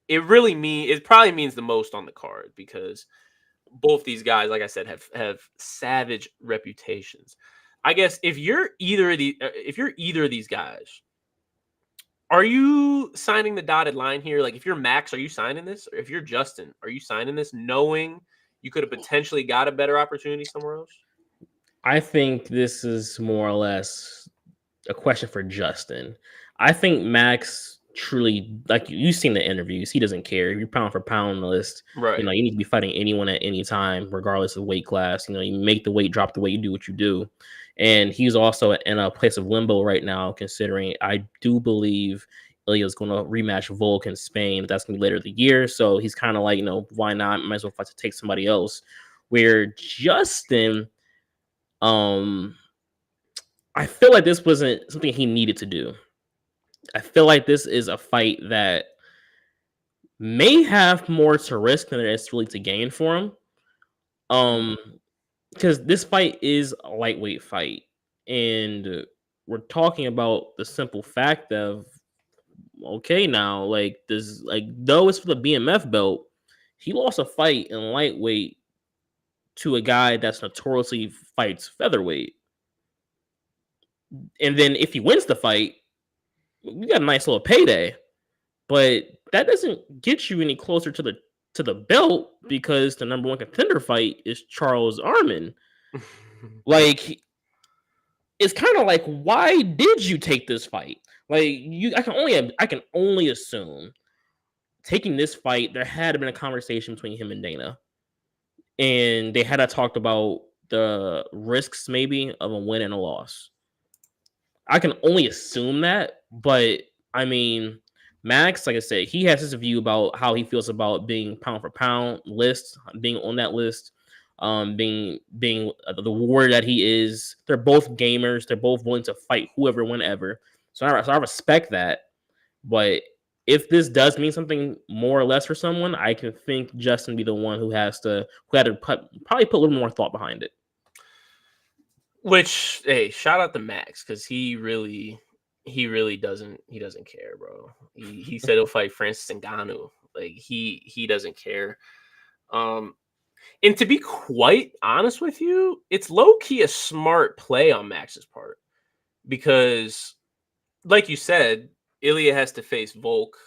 It probably means the most on the card because both these guys, like I said, have savage reputations. I guess if you're either of these guys, are you signing the dotted line here? Like, if you're Max, are you signing this? Or if you're Justin, are you signing this knowing you could have potentially got a better opportunity somewhere else? I think this is more or less a question for Justin. I think Max truly, like you've seen the interviews, he doesn't care. If you're pound for pound on the list, Right. you need to be fighting anyone at any time, regardless of weight class. You make the weight, drop the weight, you do what you do. And he's also in a place of limbo right now, considering I do believe Ilya's going to rematch Volk in Spain. That's going to be later the year. So he's kind of like, why not? Might as well fight to take somebody else. Where Justin, I feel like this wasn't something he needed to do. I feel like this is a fight that may have more to risk than it is really to gain for him. Because this fight is a lightweight fight, and we're talking about the simple fact of okay, now like this, like though it's for the BMF belt, he lost a fight in lightweight to a guy that's notoriously fights featherweight, and then if he wins the fight, we got a nice little payday. But that doesn't get you any closer to the belt because the number one contender fight is Charles Arman. Like, it's kind of like, why did you take this fight? Like, I can only assume taking this fight, there had been a conversation between him and Dana, and they had talked about the risks maybe of a win and a loss. I can only assume that, but I mean, Max, like I said, he has his view about how he feels about being pound for pound list, being on that list, being the warrior that he is. They're both gamers. They're both willing to fight whoever, whenever. So I respect that. But if this does mean something more or less for someone, I can think Justin be the one who had to probably put a little more thought behind it. Which, hey, shout out to Max because he really doesn't care, bro. He said he'll fight Francis Ngannou. Like he doesn't care. And to be quite honest with you, it's low key a smart play on Max's part because, like you said, Ilya has to face Volk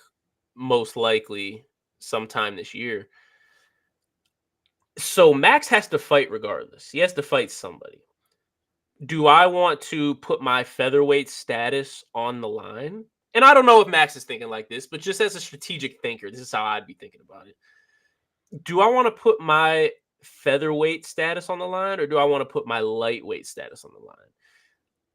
most likely sometime this year. So Max has to fight regardless. He has to fight somebody. Do I want to put my featherweight status on the line? And I don't know if Max is thinking like this, but just as a strategic thinker, this is how I'd be thinking about it. Do I want to put my featherweight status on the line or do I want to put my lightweight status on the line?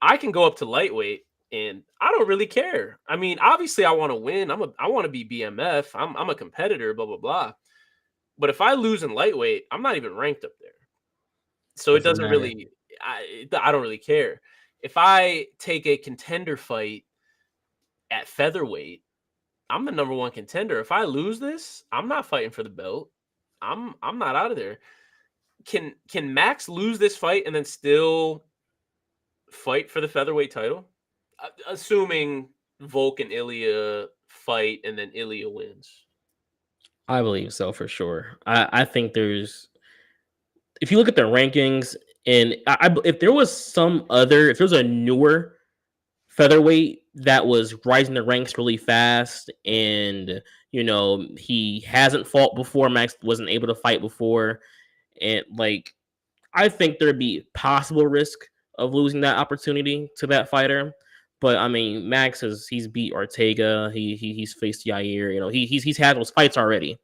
I can go up to lightweight and I don't really care. I mean, obviously I want to win. I want to be BMF. I'm a competitor, blah, blah, blah. But if I lose in lightweight, I'm not even ranked up there. So it doesn't matter. really, I don't really care. If I take a contender fight at featherweight, I'm the number one contender. If I lose this, I'm not fighting for the belt. I'm not out of there. Can Max lose this fight and then still fight for the featherweight title? Assuming Volk and Ilya fight and then Ilya wins. I believe so for sure. I think there's, if you look at the rankings, and if there was if there was a newer featherweight that was rising the ranks really fast, and he hasn't fought before, Max wasn't able to fight before, and like I think there'd be possible risk of losing that opportunity to that fighter. But I mean, he's beat Ortega, he's faced Yair, he's had those fights already,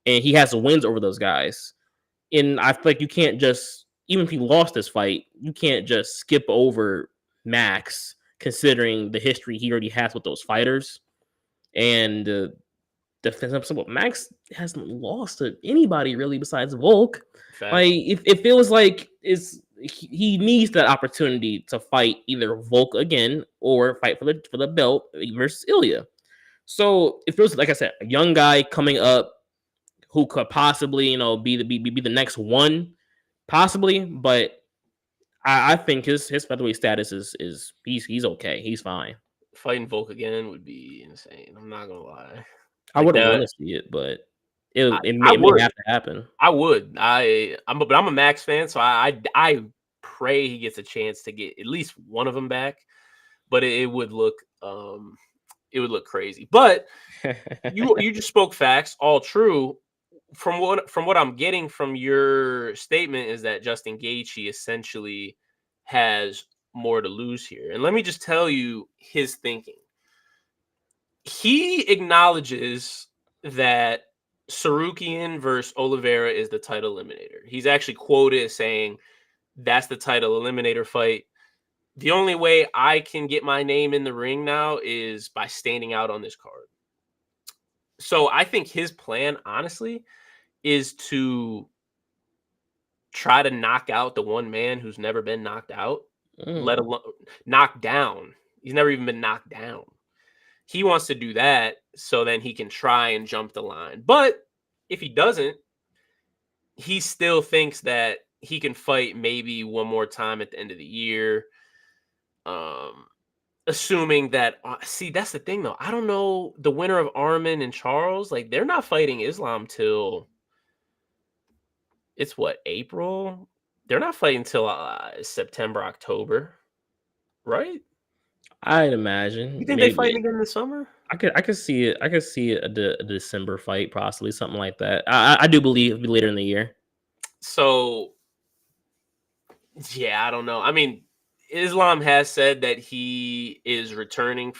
and he has the wins over those guys. And I feel like you can't just, even if he lost this fight, you can't just skip over Max, considering the history he already has with those fighters. And Max hasn't lost to anybody really besides Volk. Fact. Like, if it was like, it's he needs that opportunity to fight either Volk again or fight for the belt versus Ilya. So if there's, like I said, a young guy coming up who could possibly, be the next one, possibly, but I think his featherweight status is he's okay. He's fine. Fighting Volk again would be insane. I'm not gonna lie. I Like wouldn't want that, to see it, but it I may would. have to happen. I would. But I'm a Max fan, so I pray he gets a chance to get at least one of them back. But it would look crazy. But you just spoke facts, all true. From what I'm getting from your statement is that Justin Gaethje essentially has more to lose here. And let me just tell you his thinking. He acknowledges that Sarukian versus Oliveira is the title eliminator. He's actually quoted as saying that's the title eliminator fight. The only way I can get my name in the ring now is by standing out on this card. So I think his plan, honestly, is to try to knock out the one man who's never been knocked out, let alone knocked down. He's never even been knocked down. He wants to do that so then he can try and jump the line. But if he doesn't, he still thinks that he can fight maybe one more time at the end of the year. Assuming that, see, that's the thing though. I don't know the winner of Arman and Charles. Like, they're not fighting Islam till it's what, April? They're not fighting till September, October, right? I'd imagine. You think they Maybe fighting again in the summer? I could see it. I could see a December fight, possibly something like that. I do believe it'll be later in the year. So, yeah, I don't know. I mean, Islam has said that he is returning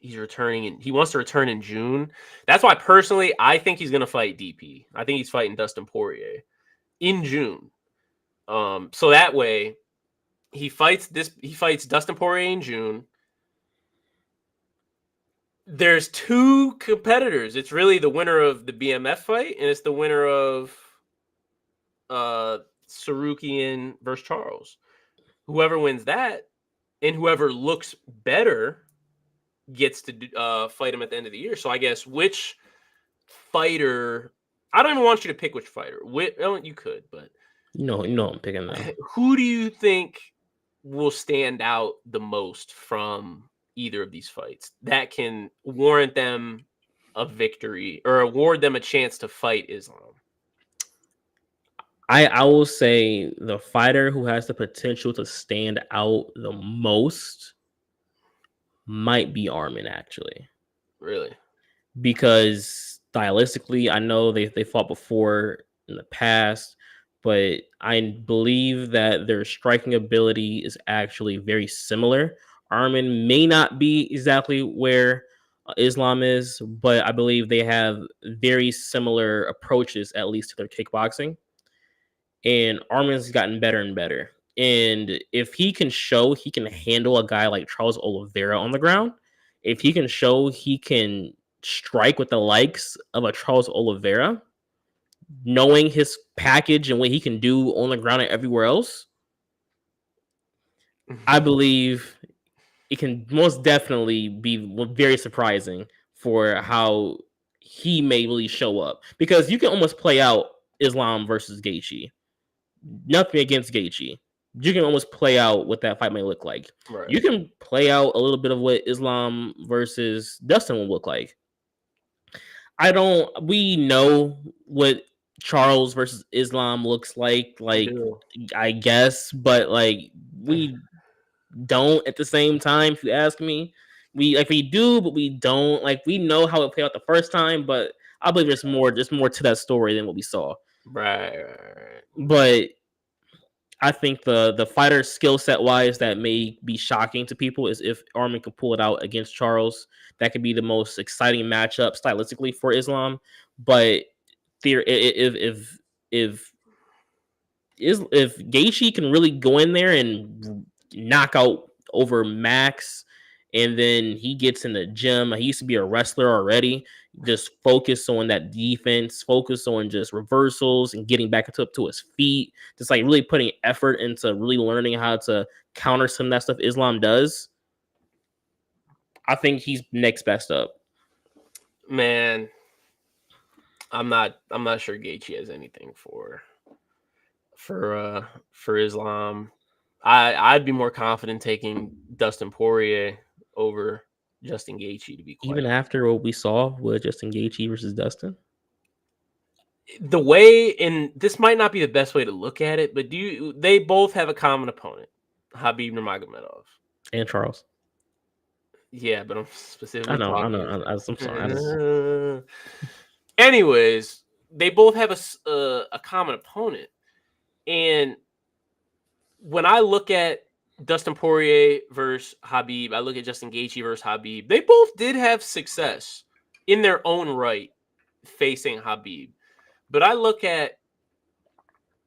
and he wants to return in June. That's why personally I think he's going to fight DP. I think he's fighting Dustin Poirier in June. So that way he fights Dustin Poirier in June. There's two competitors. It's really the winner of the BMF fight and it's the winner of Sarukian versus Charles. Whoever wins that and whoever looks better gets to fight him at the end of the year. So I guess which fighter? I don't even want you to pick which fighter. You could, but I'm picking them. Who do you think will stand out the most from either of these fights that can warrant them a victory or award them a chance to fight Islam? I will say the fighter who has the potential to stand out the most might be Arman, actually. Really? Because stylistically, I know they fought before in the past, but I believe that their striking ability is actually very similar. Arman may not be exactly where Islam is, but I believe they have very similar approaches, at least to their kickboxing. And Arman's gotten better and better. And if he can show he can handle a guy like Charles Oliveira on the ground, if he can show he can strike with the likes of a Charles Oliveira, knowing his package and what he can do on the ground and everywhere else, I believe it can most definitely be very surprising for how he may really show up. Because you can almost play out Islam versus Gaethje. Nothing against Gaethje. You can almost play out what that fight may look like. Right. You can play out a little bit of what Islam versus Dustin will look like. We know what Charles versus Islam looks like, I guess, but we don't at the same time, if you ask me. We do, but we don't. We know how it played out the first time, but I believe there's more to that story than what we saw. Right. But I think the fighter skill set wise that may be shocking to people is if Arman can pull it out against Charles. That could be the most exciting matchup stylistically for Islam. But if Gaethje can really go in there and knock out over Max and then he gets in the gym. He used to be a wrestler already. Just focus on that defense, focus on just reversals and getting back up to his feet. Just like really putting effort into really learning how to counter some of that stuff Islam does. I think he's next best up. Man, I'm not sure Gaethje has anything for Islam. I'd be more confident taking Dustin Poirier over Justin Gaethje, to be quite Even honest. after what we saw with Justin Gaethje versus Dustin. The way, and this might not be the best way to look at it, but they both have a common opponent, Khabib Nurmagomedov And Charles. Yeah, but I'm specifically I know. I'm sorry. Anyways, they both have a common opponent, and when I look at Dustin Poirier versus Khabib, I look at Justin Gaethje versus Khabib. They both did have success in their own right facing Khabib, but I look at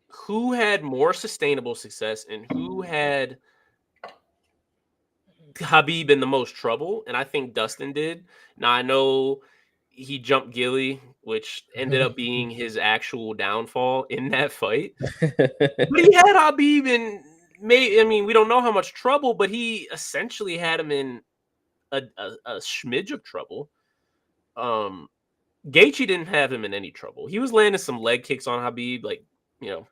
who had more sustainable success and who had Khabib in the most trouble, and I think Dustin did. Now I know he jumped Gilly, which ended up being his actual downfall in that fight. But he had Khabib in we don't know how much trouble, but he essentially had him in a smidge of trouble. Gaethje didn't have him in any trouble. He was landing some leg kicks on Khabib, like,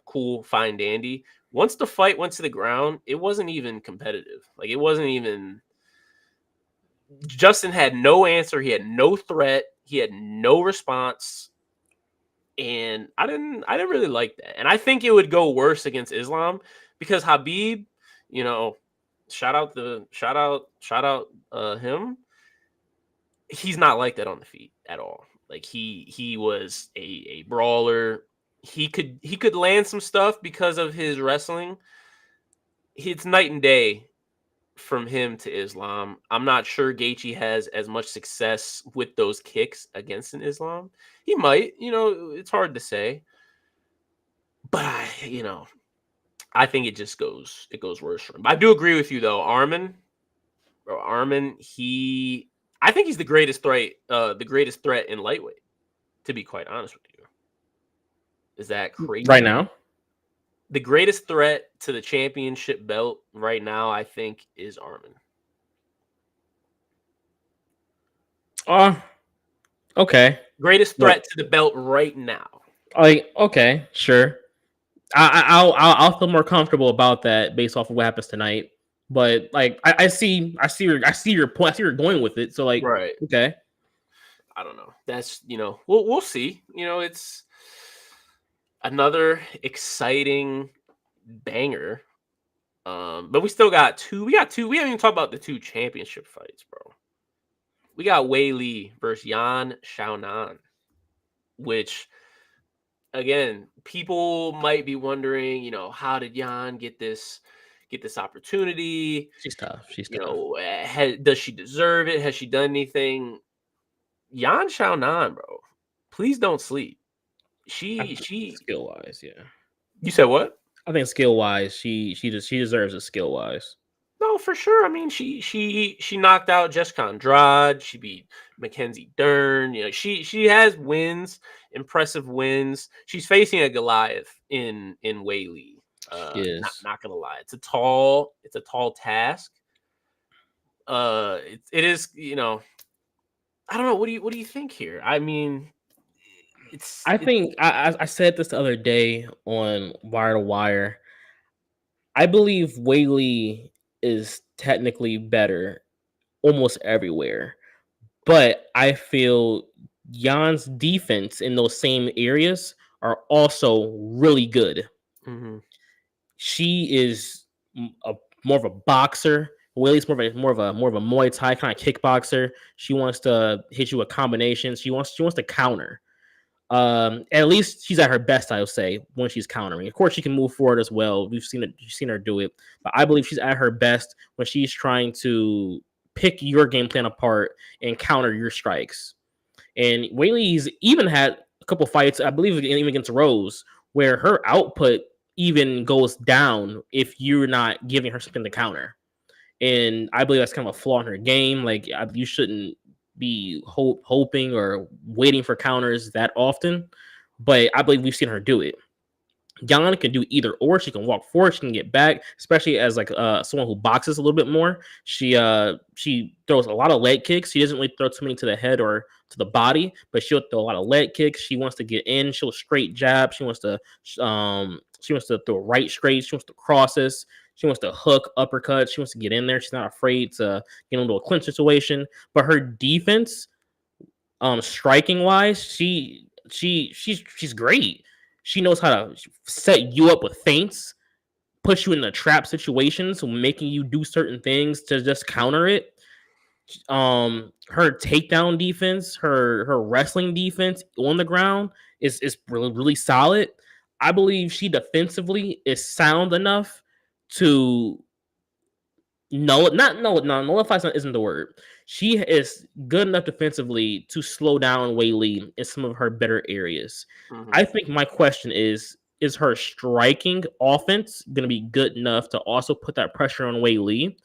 cool, fine, dandy. Once the fight went to the ground, it wasn't even competitive. Like, it wasn't even. Justin had no answer. He had no threat. He had no response. And I didn't really like that. And I think it would go worse against Islam because Khabib, shout out him. He's not like that on the feet at all. Like he was a brawler. He could land some stuff because of his wrestling. It's night and day from him to Islam. I'm not sure Gaethje has as much success with those kicks against an Islam. He might, it's hard to say. But I think it goes worse for him. I do agree with you though. Arman, I think he's the greatest threat in lightweight, to be quite honest with you. Is that crazy? Right now? The greatest threat to the championship belt right now, I think, is Arman. Okay. Greatest threat to the belt right now. Okay, sure. I'll feel more comfortable about that based off of what happens tonight. But I see your point. I see where you're going with it. So right. Okay. I don't know. That's we'll see. It's another exciting banger. But we still got two. We haven't even talked about the two championship fights, bro. We got Weili versus Yan Xiaonan, which, again, people might be wondering, how did Yan get this opportunity? She's tough. Does she deserve it? Has she done anything? Yan Xiaonan, bro, please don't sleep. She skill wise, yeah. You said what? I think skill wise, she deserves it skill wise. No, for sure. I mean, she knocked out Jessica Andrade. She beat Mackenzie Dern. She has wins, impressive wins. She's facing a Goliath in Weili. Not gonna lie, it's a tall task. It is. I don't know. What do you think here? I mean, I said this the other day on Wire to Wire. I believe Weili is technically better almost everywhere, but I feel Jan's defense in those same areas are also really good. Mm-hmm. She is more of a boxer. Weili's more of a Muay Thai kind of kickboxer. She wants to hit you with combinations. She wants to counter. At least she's at her best, I would say, when she's countering. Of course, she can move forward as well. You've seen her do it, but I believe she's at her best when she's trying to pick your game plan apart and counter your strikes. And Weili's even had a couple fights, I believe, even against Rose, where her output even goes down if you're not giving her something to counter. and I believe that's kind of a flaw in her game. Like you shouldn't be hoping or waiting for counters that often, but I believe we've seen her do it. Yana can do either or. She can walk forward, she can get back, especially as like someone who boxes a little bit more. She throws a lot of leg kicks. She doesn't really throw too many to the head or to the body, but she'll throw a lot of leg kicks. She wants to get in, she'll straight jab, she wants to throw right straight, she wants to crosses, she wants to hook uppercut, she wants to get in there. She's not afraid to get into a clinch situation. But her defense, striking wise, she's great. She knows how to set you up with feints, push you in the trap situations, so making you do certain things to just counter it. Her takedown defense, her wrestling defense on the ground is really, really solid. I believe she defensively is sound enough to nullify isn't the word. She is good enough defensively to slow down Wei Li in some of her better areas. Mm-hmm. I think my question is her striking offense going to be good enough to also put that pressure on Wei Li?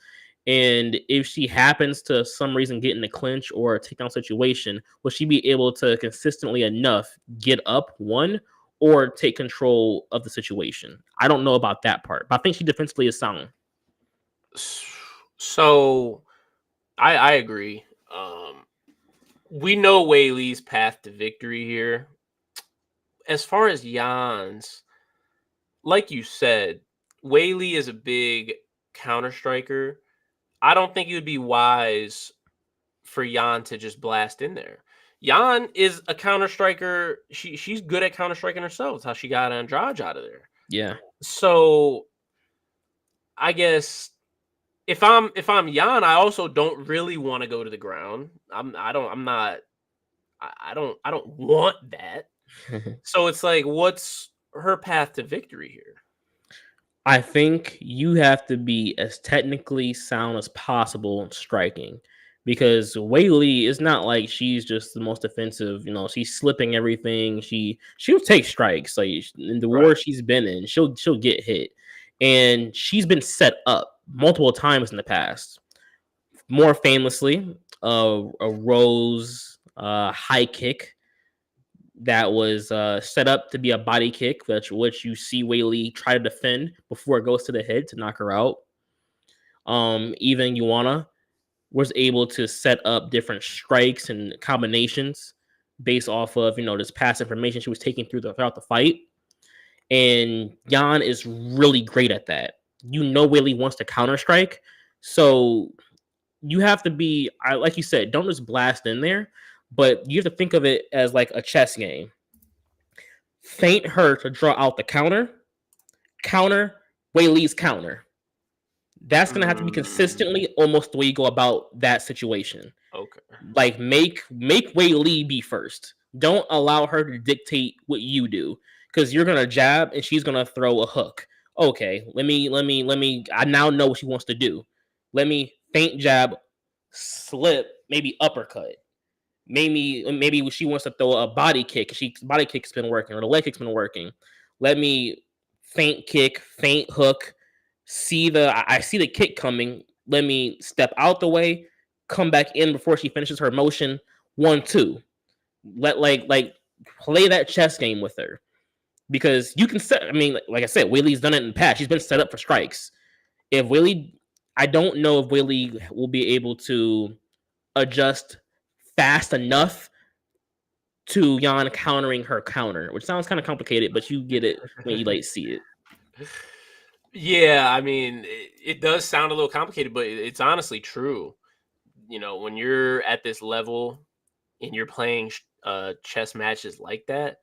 And if she happens to some reason get in a clinch or a takedown situation, will she be able to consistently enough get up one or take control of the situation? I don't know about that part, but I think she defensively is sound. So I agree. We know Wei Li's path to victory here. As far as Jan's, like you said, Wei Li is a big counter striker. I don't think it would be wise for Jan to just blast in there. Jan is a counter striker. She's good at counter striking herself. That's how she got Andrade out of there. Yeah. So I guess if I'm Jan, I also don't really want to go to the ground. I don't want that. So it's like, what's her path to victory here? I think you have to be as technically sound as possible in striking, because Wei Li is not like she's just the most offensive. She's slipping everything. She'll take strikes. Like in the war she's been in, she'll get hit, and she's been set up multiple times in the past. More famously, a Rose high kick that was set up to be a body kick, which you see Wei Li try to defend before it goes to the head to knock her out. Even Yuana was able to set up different strikes and combinations based off of this past information she was taking throughout the fight. And Yan is really great at that. Wei Li wants to counter strike, so you have to be, like you said, don't just blast in there, but you have to think of it as like a chess game. Feint her to draw out the counter, Wei Li's counter. That's going to have to be consistently almost the way you go about that situation. Okay. Like make Wei Li be first. Don't allow her to dictate what you do, because you're going to jab and she's going to throw a hook. Okay, let me, I now know what she wants to do. Let me feint jab, slip, maybe uppercut. Maybe she wants to throw a body kick. Body kick's been working, or the leg kick's been working. Let me feint kick, feint hook. I see the kick coming. Let me step out the way, come back in before she finishes her motion. 1-2. Let play that chess game with her, because you can set. I mean, like I said, Wei Li's done it in the past. She's been set up for strikes. If Wei Li, I don't know if Wei Li will be able to adjust fast enough to Yan countering her counter, which sounds kind of complicated, but you get it when you see it. Yeah, I mean, it does sound a little complicated, but it's honestly true. When you're at this level and you're playing chess matches like that,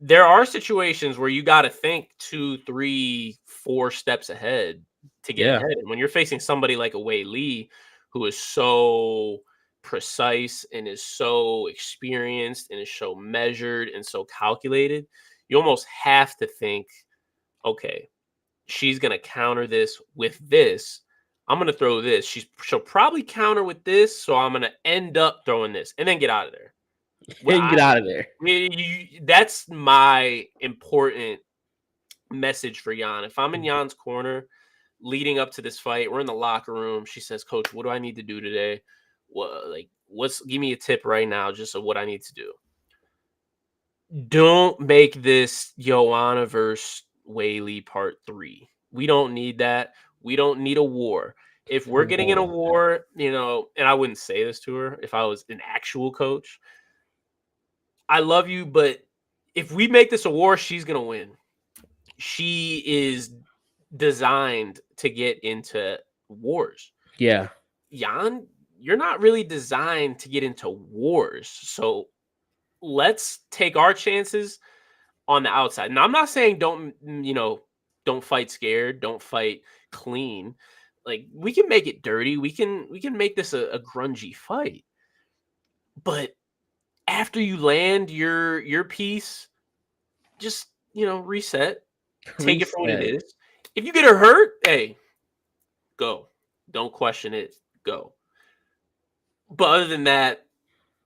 there are situations where you got to think 2, 3, 4 steps ahead to get ahead. And when you're facing somebody like a Wei Li, who is so precise and is so experienced and is so measured and so calculated, you almost have to think, okay, she's going to counter this with this. I'm going to throw this. She'll probably counter with this, so I'm going to end up throwing this and then get out of there. Get out of there. That's my important message for Yan. If I'm in Jan's corner, leading up to this fight, we're in the locker room. She says, "Coach, what do I need to do today? Give me a tip right now, just of what I need to do." Don't make this Joanna versus Weili part 3. We don't need that. We don't need a war. If we're getting in a war, and I wouldn't say this to her if I was an actual coach. I love you, but if we make this a war, she's going to win. She is designed to get into wars. Yeah. Jan, you're not really designed to get into wars. So let's take our chances on the outside. Now, I'm not saying don't fight scared, don't fight clean. Like, we can make it dirty. We can make this a grungy fight. But after you land your piece, just, reset. Take it for what it is. If you get her hurt, hey, go. Don't question it. Go. But other than that,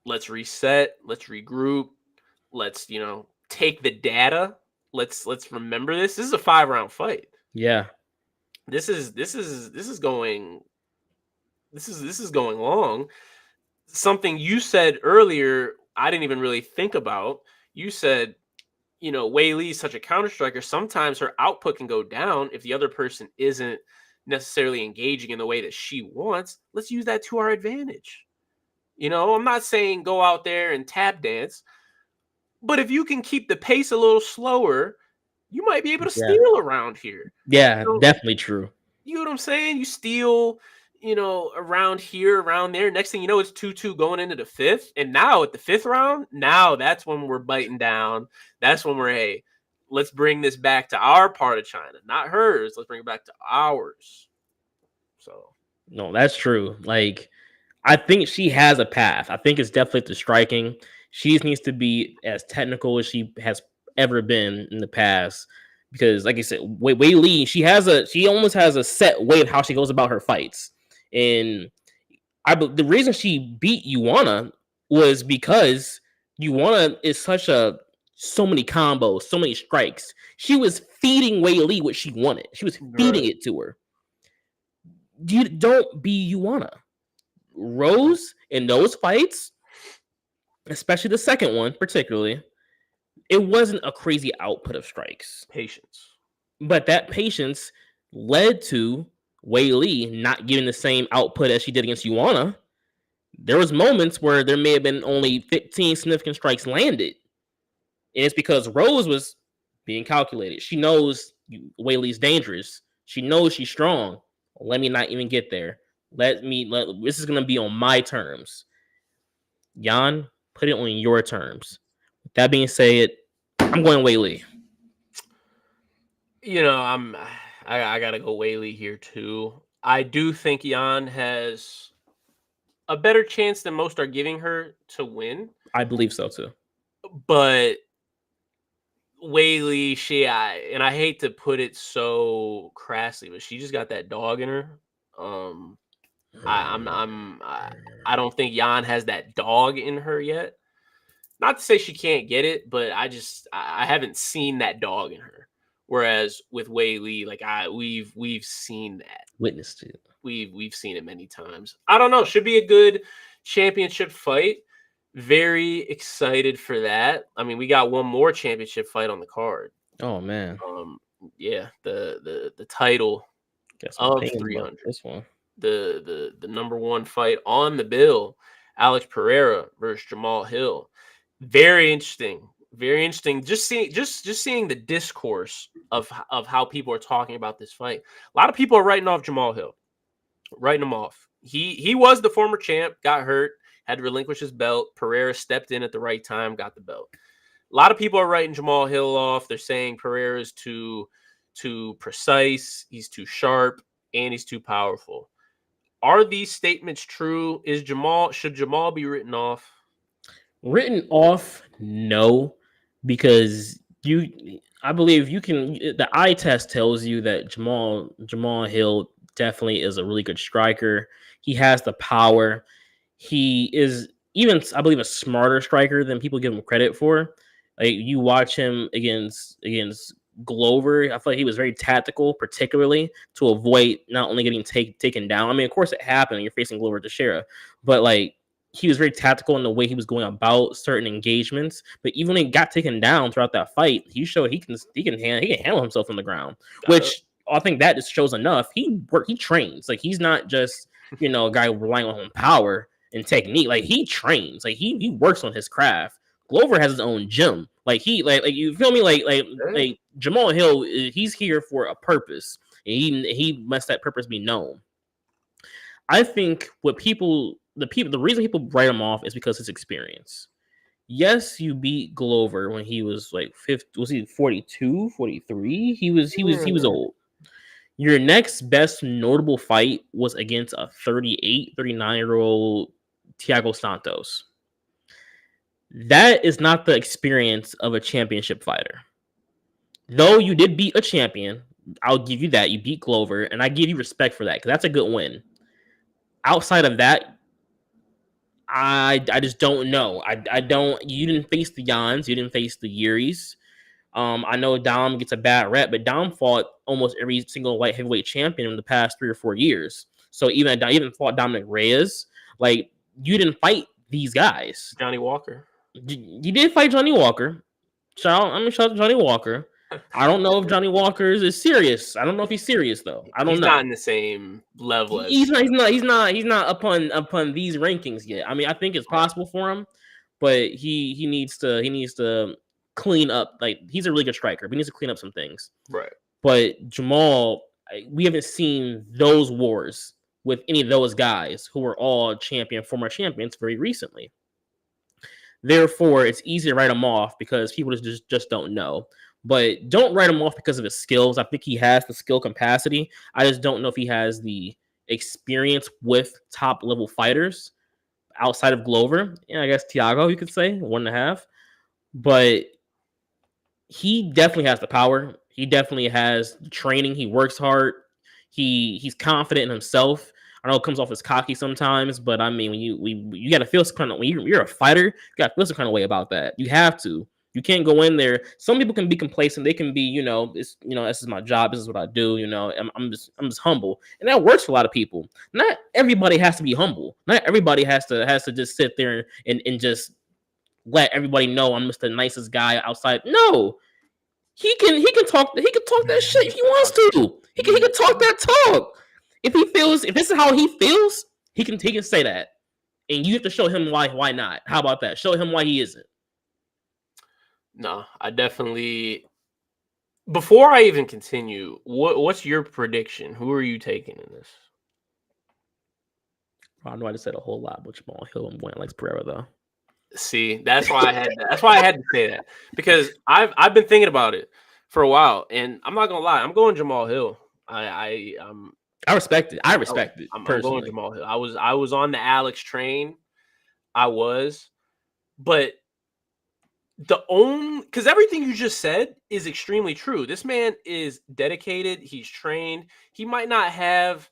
let's reset. Let's regroup. Let's, take the data. Let's remember this. This is a 5-round fight. Yeah. This is going long. Something you said earlier, I didn't even really think about. You said, Weili is such a counter striker. Sometimes her output can go down if the other person isn't necessarily engaging in the way that she wants. Let's use that to our advantage. I'm not saying go out there and tap dance, but if you can keep the pace a little slower, you might be able to steal around here. Yeah, definitely true. You know what I'm saying? You steal, around here, around there. Next thing you know, it's 2-2 going into the 5th. And now at the 5th round, now that's when we're biting down. That's when we're, hey, let's bring this back to our part of China, not hers. Let's bring it back to ours. So. No, that's true. Like, I think she has a path. I think it's definitely the striking. She needs to be as technical as she has ever been in the past. Because, like I said, Weili, she almost has a set way of how she goes about her fights. And the reason she beat Ioana was because Ioana is so many combos, so many strikes. She was feeding Weili what she wanted. She was feeding it to her. You don't be Ioana. Rose in those fights, especially the second one particularly, it wasn't a crazy output of strikes. Patience. But that patience led to Weili not giving the same output as she did against Ioana. There was moments where there may have been only 15 significant strikes landed. And it's because Rose was being calculated. She knows Weili's dangerous. She knows she's strong. Let me not even get there. This is going to be on my terms. Jan, put it on your terms. With that being said, I'm going Weili. I gotta go Weili here too. I do think Jan has a better chance than most are giving her to win. I believe so too. But Weili, and I hate to put it so crassly, but she just got that dog in her. I don't think Jan has that dog in her yet. Not to say she can't get it, but I haven't seen that dog in her. Whereas with Weili, we've seen that, witnessed it. We've seen it many times. I don't know. Should be a good championship fight. Very excited for that. I mean, we got one more championship fight on the card. Oh man. Yeah, the title of 300. This one. The number one fight on the bill. Alex Pereira versus Jamal Hill. Very interesting. Very interesting. Just seeing the discourse of how people are talking about this fight. A lot of people are writing off Jamal Hill. Writing him off. He was the former champ, got hurt, had to relinquish his belt. Pereira stepped in at the right time, got the belt. A lot of people are writing Jamal Hill off. They're saying Pereira is too precise, he's too sharp, and he's too powerful. Are these statements true? Should Jamal be written off? Written off, no, because I believe you can. The eye test tells you that Jamal Hill definitely is a really good striker. He has the power. He is even, I believe, a smarter striker than people give him credit for. Like, you watch him against Glover, I feel like he was very tactical, particularly to avoid not only getting taken down. I mean, of course, it happened when you're facing Glover Teixeira, but like he was very tactical in the way he was going about certain engagements. But even when he got taken down throughout that fight, he showed he can handle himself on the ground, which I think that just shows enough. He trains. Like he's not just a guy relying on power and technique. Like he trains. Like he works on his craft. Glover has his own gym. Like he like you feel me? Like Jamal Hill, he's here for a purpose. And he must that purpose be known. I think the reason people write him off is because his experience. Yes, you beat Glover when he was like 50, was he 42, 43? He was old. Your next best notable fight was against a 38, 39-year-old Thiago Santos. That is not the experience of a championship fighter. Though you did beat a champion, I'll give you that. You beat Glover, and I give you respect for that because that's a good win. Outside of that, I just don't know. I don't. You didn't face the Jans. You didn't face the Yuris. I know Dom gets a bad rep, but Dom fought almost every single light heavyweight champion in the past 3 or 4 years. So even fought Dominic Reyes. Like you didn't fight these guys. Johnny Walker. You did fight Johnny Walker. Shout out to Johnny Walker. I don't know if Johnny Walker is serious. I don't know if he's serious though. I don't know. He's not in the same level. He's not upon these rankings yet. I mean, I think it's possible for him, but he needs to clean up. Like he's a really good striker, but he needs to clean up some things. Right. But Jamal, we haven't seen those wars with any of those guys who were all former champions very recently. Therefore, it's easy to write him off because people just don't know. But don't write him off because of his skills. I think he has the skill capacity. I just don't know if he has the experience with top level fighters outside of Glover. Yeah, I guess Thiago, you could say 1.5. But he definitely has the power. He definitely has training. He works hard. He's confident in himself. I know it comes off as cocky sometimes, but I mean, when you got to feel some kind of when you're a fighter, you got to feel some kind of way about that. You have to. You can't go in there. Some people can be complacent. They can be, this is my job. This is what I do. I'm just humble, and that works for a lot of people. Not everybody has to be humble. Not everybody has to just sit there and just let everybody know I'm just the nicest guy outside. No, he can talk that shit if he wants to. He can talk that talk. If this is how he feels, he can say that. And you have to show him why not. How about that? Show him why he isn't. No, I definitely. Before I even continue, what's your prediction? Who are you taking in this? I know I just said a whole lot, but Jamal Hill and Alex Pereira though. See, that's why I had to say that because I've been thinking about it for a while, and I'm not gonna lie, I'm going Jamal Hill. I respect it. I'm going Jamal Hill. I was on the Alex train. But because everything you just said is extremely true. This man is dedicated. He's trained. He might not have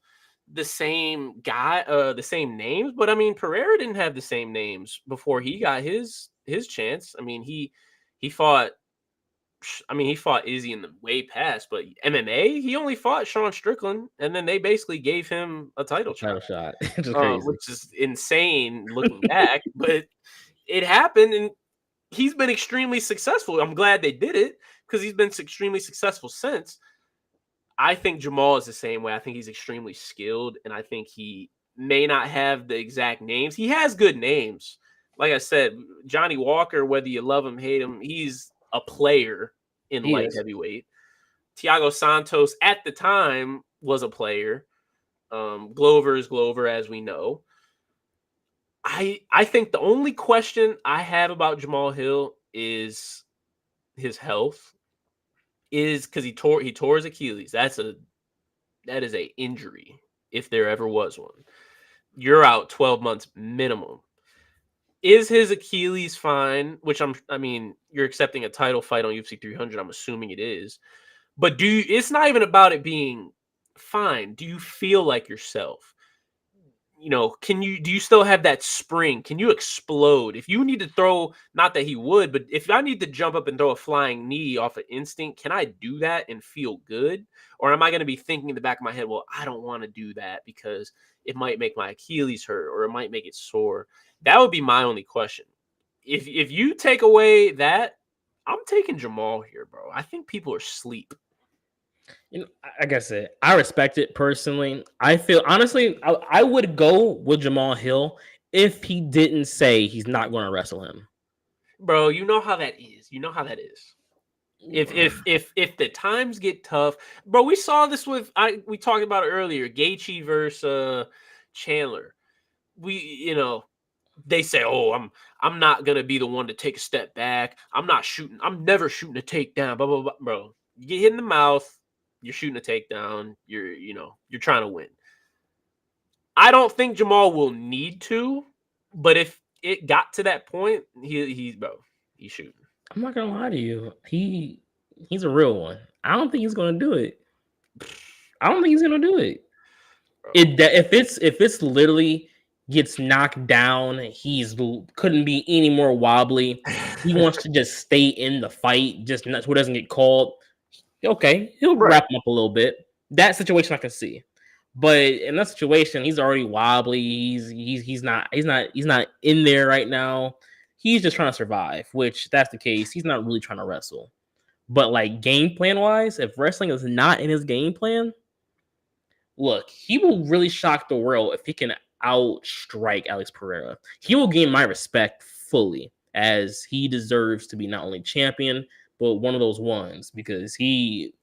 the same names, but I mean, Pereira didn't have the same names before he got his chance. I mean, he fought. I mean, he fought Izzy in the way past, but MMA, he only fought Sean Strickland, and then they basically gave him a title shot. Which is insane looking back, but it happened, and he's been extremely successful. I'm glad they did it because he's been extremely successful since. I think Jamal is the same way. I think he's extremely skilled, and I think he may not have the exact names. He has good names. Like I said, Johnny Walker, whether you love him, hate him, he's a player in light heavyweight. Thiago Santos at the time was a player. Glover is Glover, as we know. I think the only question I have about Jamal Hill is his health. Is because he tore his Achilles. That is a injury if there ever was one. You're out 12 months minimum. Is his Achilles fine? Which I mean, you're accepting a title fight on UFC 300. I'm assuming it is. But it's not even about it being fine. Do you feel like yourself? do you still have that spring? Can you explode? If you need to throw, not that he would, but if I need to jump up and throw a flying knee off of instinct, can I do that and feel good? Or am I going to be thinking in the back of my head, well, I don't want to do that because it might make my Achilles hurt or it might make it sore? That would be my only question. If you take away that, I'm taking Jamal here, bro. I think people are asleep. Like I said, I respect it personally. I feel honestly, I would go with Jamal Hill if he didn't say he's not going to wrestle him. Bro, you know how that is. If the times get tough, bro, we saw this we talked about it earlier, Gaethje versus Chandler. They say, "Oh, I'm not gonna be the one to take a step back. I'm never shooting a takedown." Blah blah blah, bro. You get hit in the mouth, you're shooting a takedown. You're trying to win. I don't think Jamal will need to, but if it got to that point, he's shooting. I'm not gonna lie to you. He's a real one. I don't think he's gonna do it. If it's literally gets knocked down, couldn't be any more wobbly. He wants to just stay in the fight, just so it doesn't get called. Okay, he'll wrap him up a little bit. That situation I can see, but in that situation, he's already wobbly. He's not in there right now. He's just trying to survive. Which, if that's the case, he's not really trying to wrestle. But like game plan wise, if wrestling is not in his game plan, look, he will really shock the world if he can outstrike Alex Pereira. He will gain my respect fully, as he deserves to be not only champion, but one of those ones, because people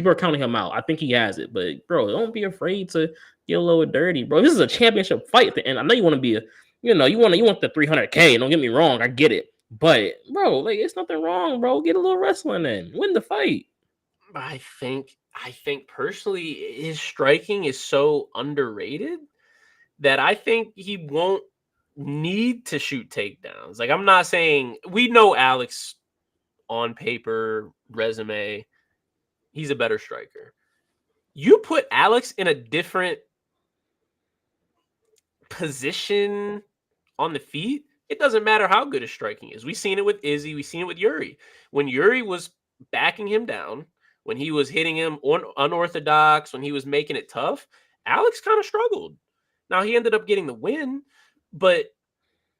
are counting him out. I think he has it, but bro, don't be afraid to get a little dirty, bro. This is a championship fight at the end. I know you want to be you want the 300K. Don't get me wrong, I get it, but bro, like it's nothing wrong, bro. Get a little wrestling in, win the fight. I think personally, his striking is so underrated that I think he won't need to shoot takedowns. Like, I'm not saying, we know Alex on paper, resume, he's a better striker. You put Alex in a different position on the feet, it doesn't matter how good his striking is. We've seen it with Izzy. We've seen it with Yuri. When Yuri was backing him down, when he was hitting him unorthodox, when he was making it tough, Alex kind of struggled. Now, he ended up getting the win, but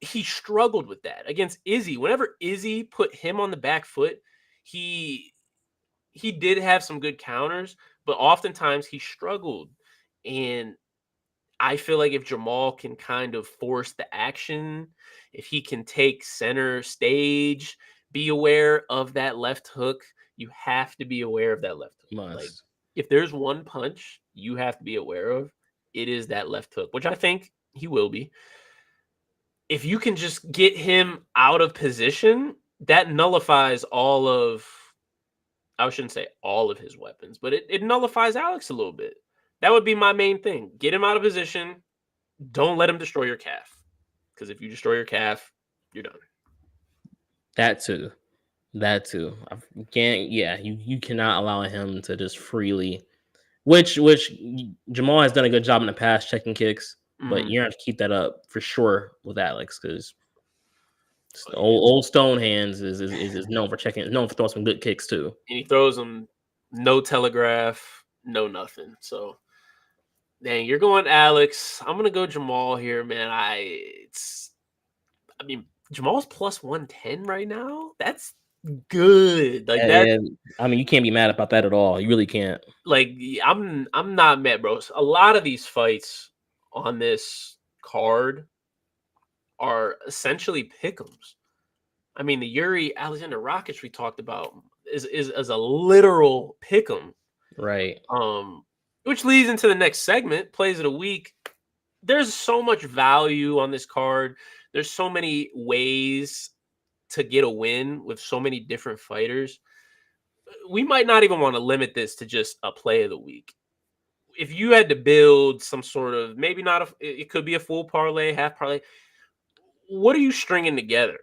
he struggled with that against Izzy. Whenever Izzy put him on the back foot, he did have some good counters, but oftentimes he struggled. And I feel like if Jamal can kind of force the action, if he can take center stage, be aware of that left hook. You have to be aware of that left hook. Must. Like, if there's one punch you have to be aware of, it is that left hook, which I think he will be. If you can just get him out of position, that nullifies I shouldn't say all of his weapons, but it nullifies Alex a little bit. That would be my main thing. Get him out of position. Don't let him destroy your calf. Because if you destroy your calf, you're done. That too. You cannot allow him to just freely, which Jamal has done a good job in the past checking kicks, but you're gonna have to keep that up for sure with Alex, because old Stone Hands is known for throwing some good kicks too. And he throws them no telegraph, no nothing. So, dang, you're going Alex. I'm gonna go Jamal here, man. Jamal's plus 110 right now. That's good. Like that. I mean, you can't be mad about that at all. You really can't. Like, I'm not mad, bro. A lot of these fights on this card are essentially pick'ems. I mean, the Yuri Alexander Rakic we talked about is a literal pick'em. Right. Which leads into the next segment, plays of the week. There's so much value on this card. There's so many ways to get a win with so many different fighters. We might not even want to limit this to just a play of the week. If you had to build some sort of, maybe not, it could be a full parlay, half parlay. What are you stringing together?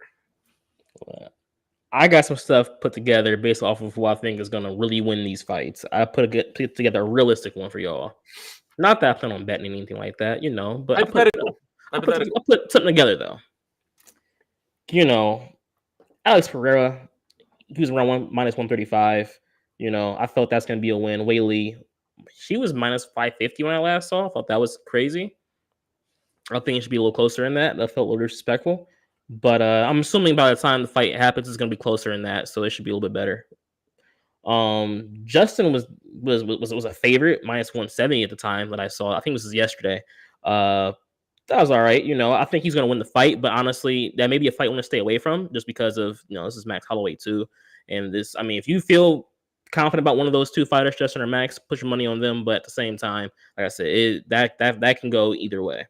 I got some stuff put together based off of who I think is going to really win these fights. I put together a realistic one for y'all. Not that I plan on betting anything like that, but Hypothetical. I put something together though. Alex Pereira, he was around minus 135. I felt that's gonna be a win. Whaley, she was minus 550 when I last saw. I thought that was crazy. I think it should be a little closer in that. That felt a little disrespectful. But I'm assuming by the time the fight happens, it's gonna be closer in that, so it should be a little bit better. Justin was a favorite, minus 170 at the time that I saw. I think this was yesterday. That was all right. I think he's gonna win the fight, but honestly, that may be a fight I want to stay away from just because of this is Max Holloway too. And this, I mean, if you feel confident about one of those two fighters, Justin or Max, put your money on them. But at the same time, like I said, that can go either way.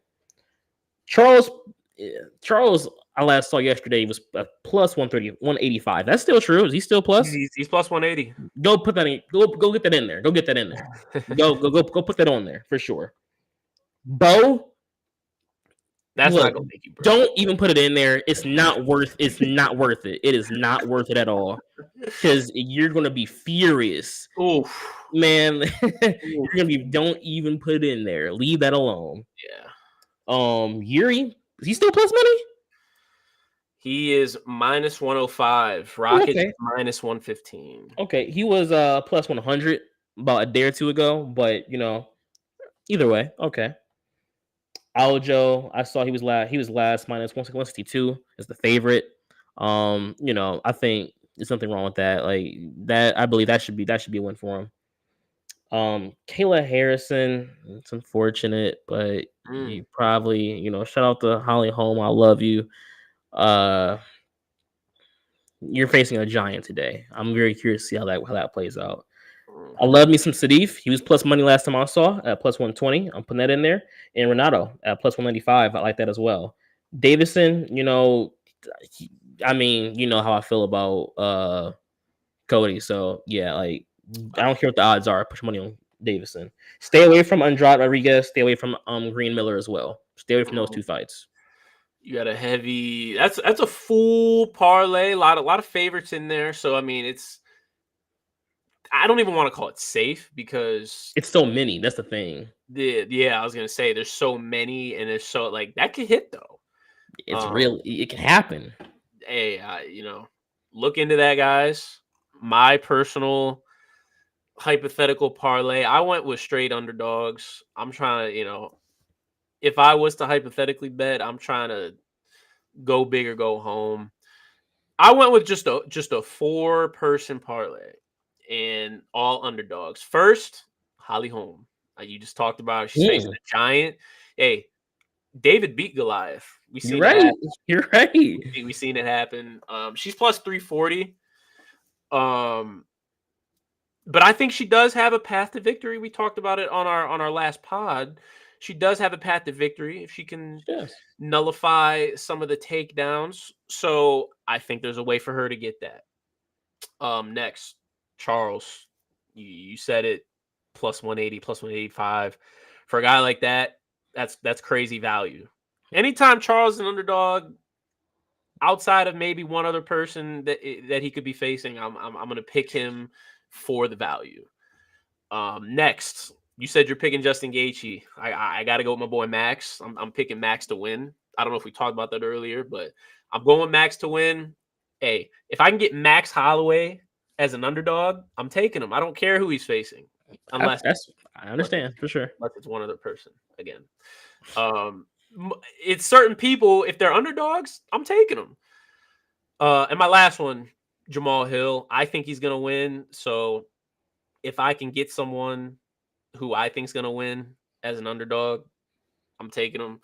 Charles, I last saw yesterday was plus 130, 185. That's still true. Is he still plus? He's plus 180. Go put that in. Go get that in there. Go get that in there. go put that on there for sure. Bo, that's not gonna make you broke. Don't even put it in there. It's not worth. It's not worth it. It is not worth it at all. Because you're gonna be furious. Oof. Man, you're gonna be. Don't even put it in there. Leave that alone. Yeah. Yuri, is he still plus money? He is minus 105. Rocket minus 115. Okay, he was plus 100 about a day or two ago, but either way, okay. Aljo, I saw he was last minus 162 as the favorite. I think there's something wrong with that. Like that, I believe that should be a win for him. Kayla Harrison, it's unfortunate, but you probably, shout out to Holly Holm. I love you. You're facing a giant today. I'm very curious to see how that plays out. I love me some Sadif. He was plus money last time I saw at plus 120. I'm putting that in there. And Renato at plus 195. I like that as well. Davison, I mean, you know how I feel about Cody. So yeah, like I don't care what the odds are. I push money on Davison. Stay away from Andrade Rodriguez. Stay away from Green Miller as well. Stay away from those two fights. You got a heavy. That's a full parlay. A lot of favorites in there. So I mean, I don't even want to call it safe because it's so many. That's the thing. Yeah, I was gonna say there's so many, and there's so like that could hit though. It's real. It can happen. Hey, look into that, guys. My personal hypothetical parlay. I went with straight underdogs. I'm trying to, if I was to hypothetically bet, I'm trying to go big or go home. I went with just a 4-person parlay and all underdogs. First, Holly Holm. You just talked about she's facing a giant. Hey, David beat Goliath. You're right. You're right. We seen it happen. She's plus 340. But I think she does have a path to victory. We talked about it on our last pod. She does have a path to victory if she can nullify some of the takedowns. So I think there's a way for her to get that. Next, Charles, you said it, plus 180, plus 185. For a guy like that, that's crazy value. Anytime Charles is an underdog, outside of maybe one other person that he could be facing, I'm going to pick him for the value. Next, you said you're picking Justin Gaethje. I got to go with my boy Max. I'm picking Max to win. I don't know if we talked about that earlier, but I'm going with Max to win. Hey, if I can get Max Holloway as an underdog, I'm taking him. I don't care who he's facing. I understand for sure. Unless it's one other person again. It's certain people, if they're underdogs, I'm taking them. And my last one, Jamal Hill, I think he's going to win. So if I can get someone who I think is going to win as an underdog, I'm taking him.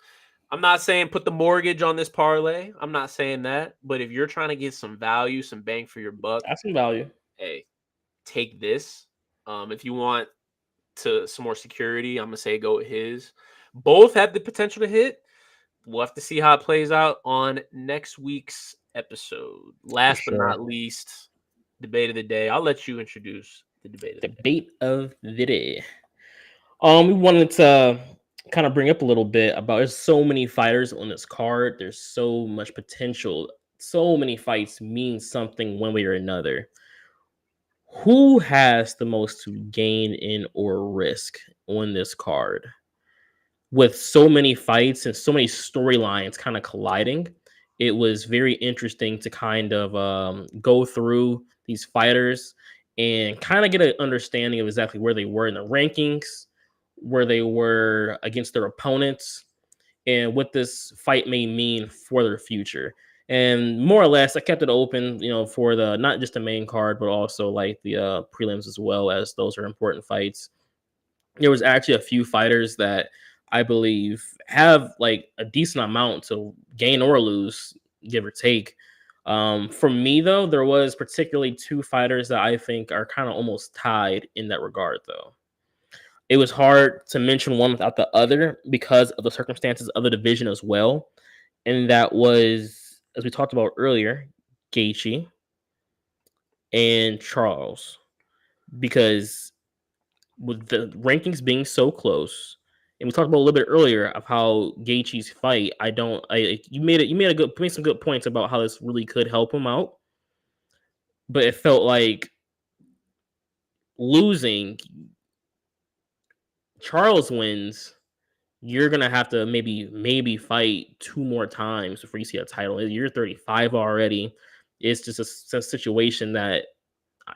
I'm not saying put the mortgage on this parlay. I'm not saying that. But if you're trying to get some value, some bang for your buck, that's some value. Hey, take this. If you want some more security, I'm going to say go with his. Both have the potential to hit. We'll have to see how it plays out on next week's episode. Last but not least, debate of the day. I'll let you introduce the debate of the day. We wanted to kind of bring up a little bit about there's so many fighters on this card. There's so much potential. So many fights mean something one way or another. Who has the most to gain in or risk on this card? With so many fights and so many storylines kind of colliding, it was very interesting to kind of go through these fighters and kind of get an understanding of exactly where they were in the rankings, where they were against their opponents, and what this fight may mean for their future. And more or less, I kept it open, for the not just the main card, but also like the prelims as well, as those are important fights. There was actually a few fighters that I believe have like a decent amount to gain or lose, give or take. For me, though, there was particularly two fighters that I think are kind of almost tied in that regard, though. It was hard to mention one without the other because of the circumstances of the division as well. And that was, as we talked about earlier, Gaethje and Charles. Because with the rankings being so close, and we talked about a little bit earlier of how Gaethje's fight, you made some good points about how this really could help him out, but it felt like losing. Charles wins, you're gonna have to maybe fight two more times before you see a title. You're 35 already. It's just a situation that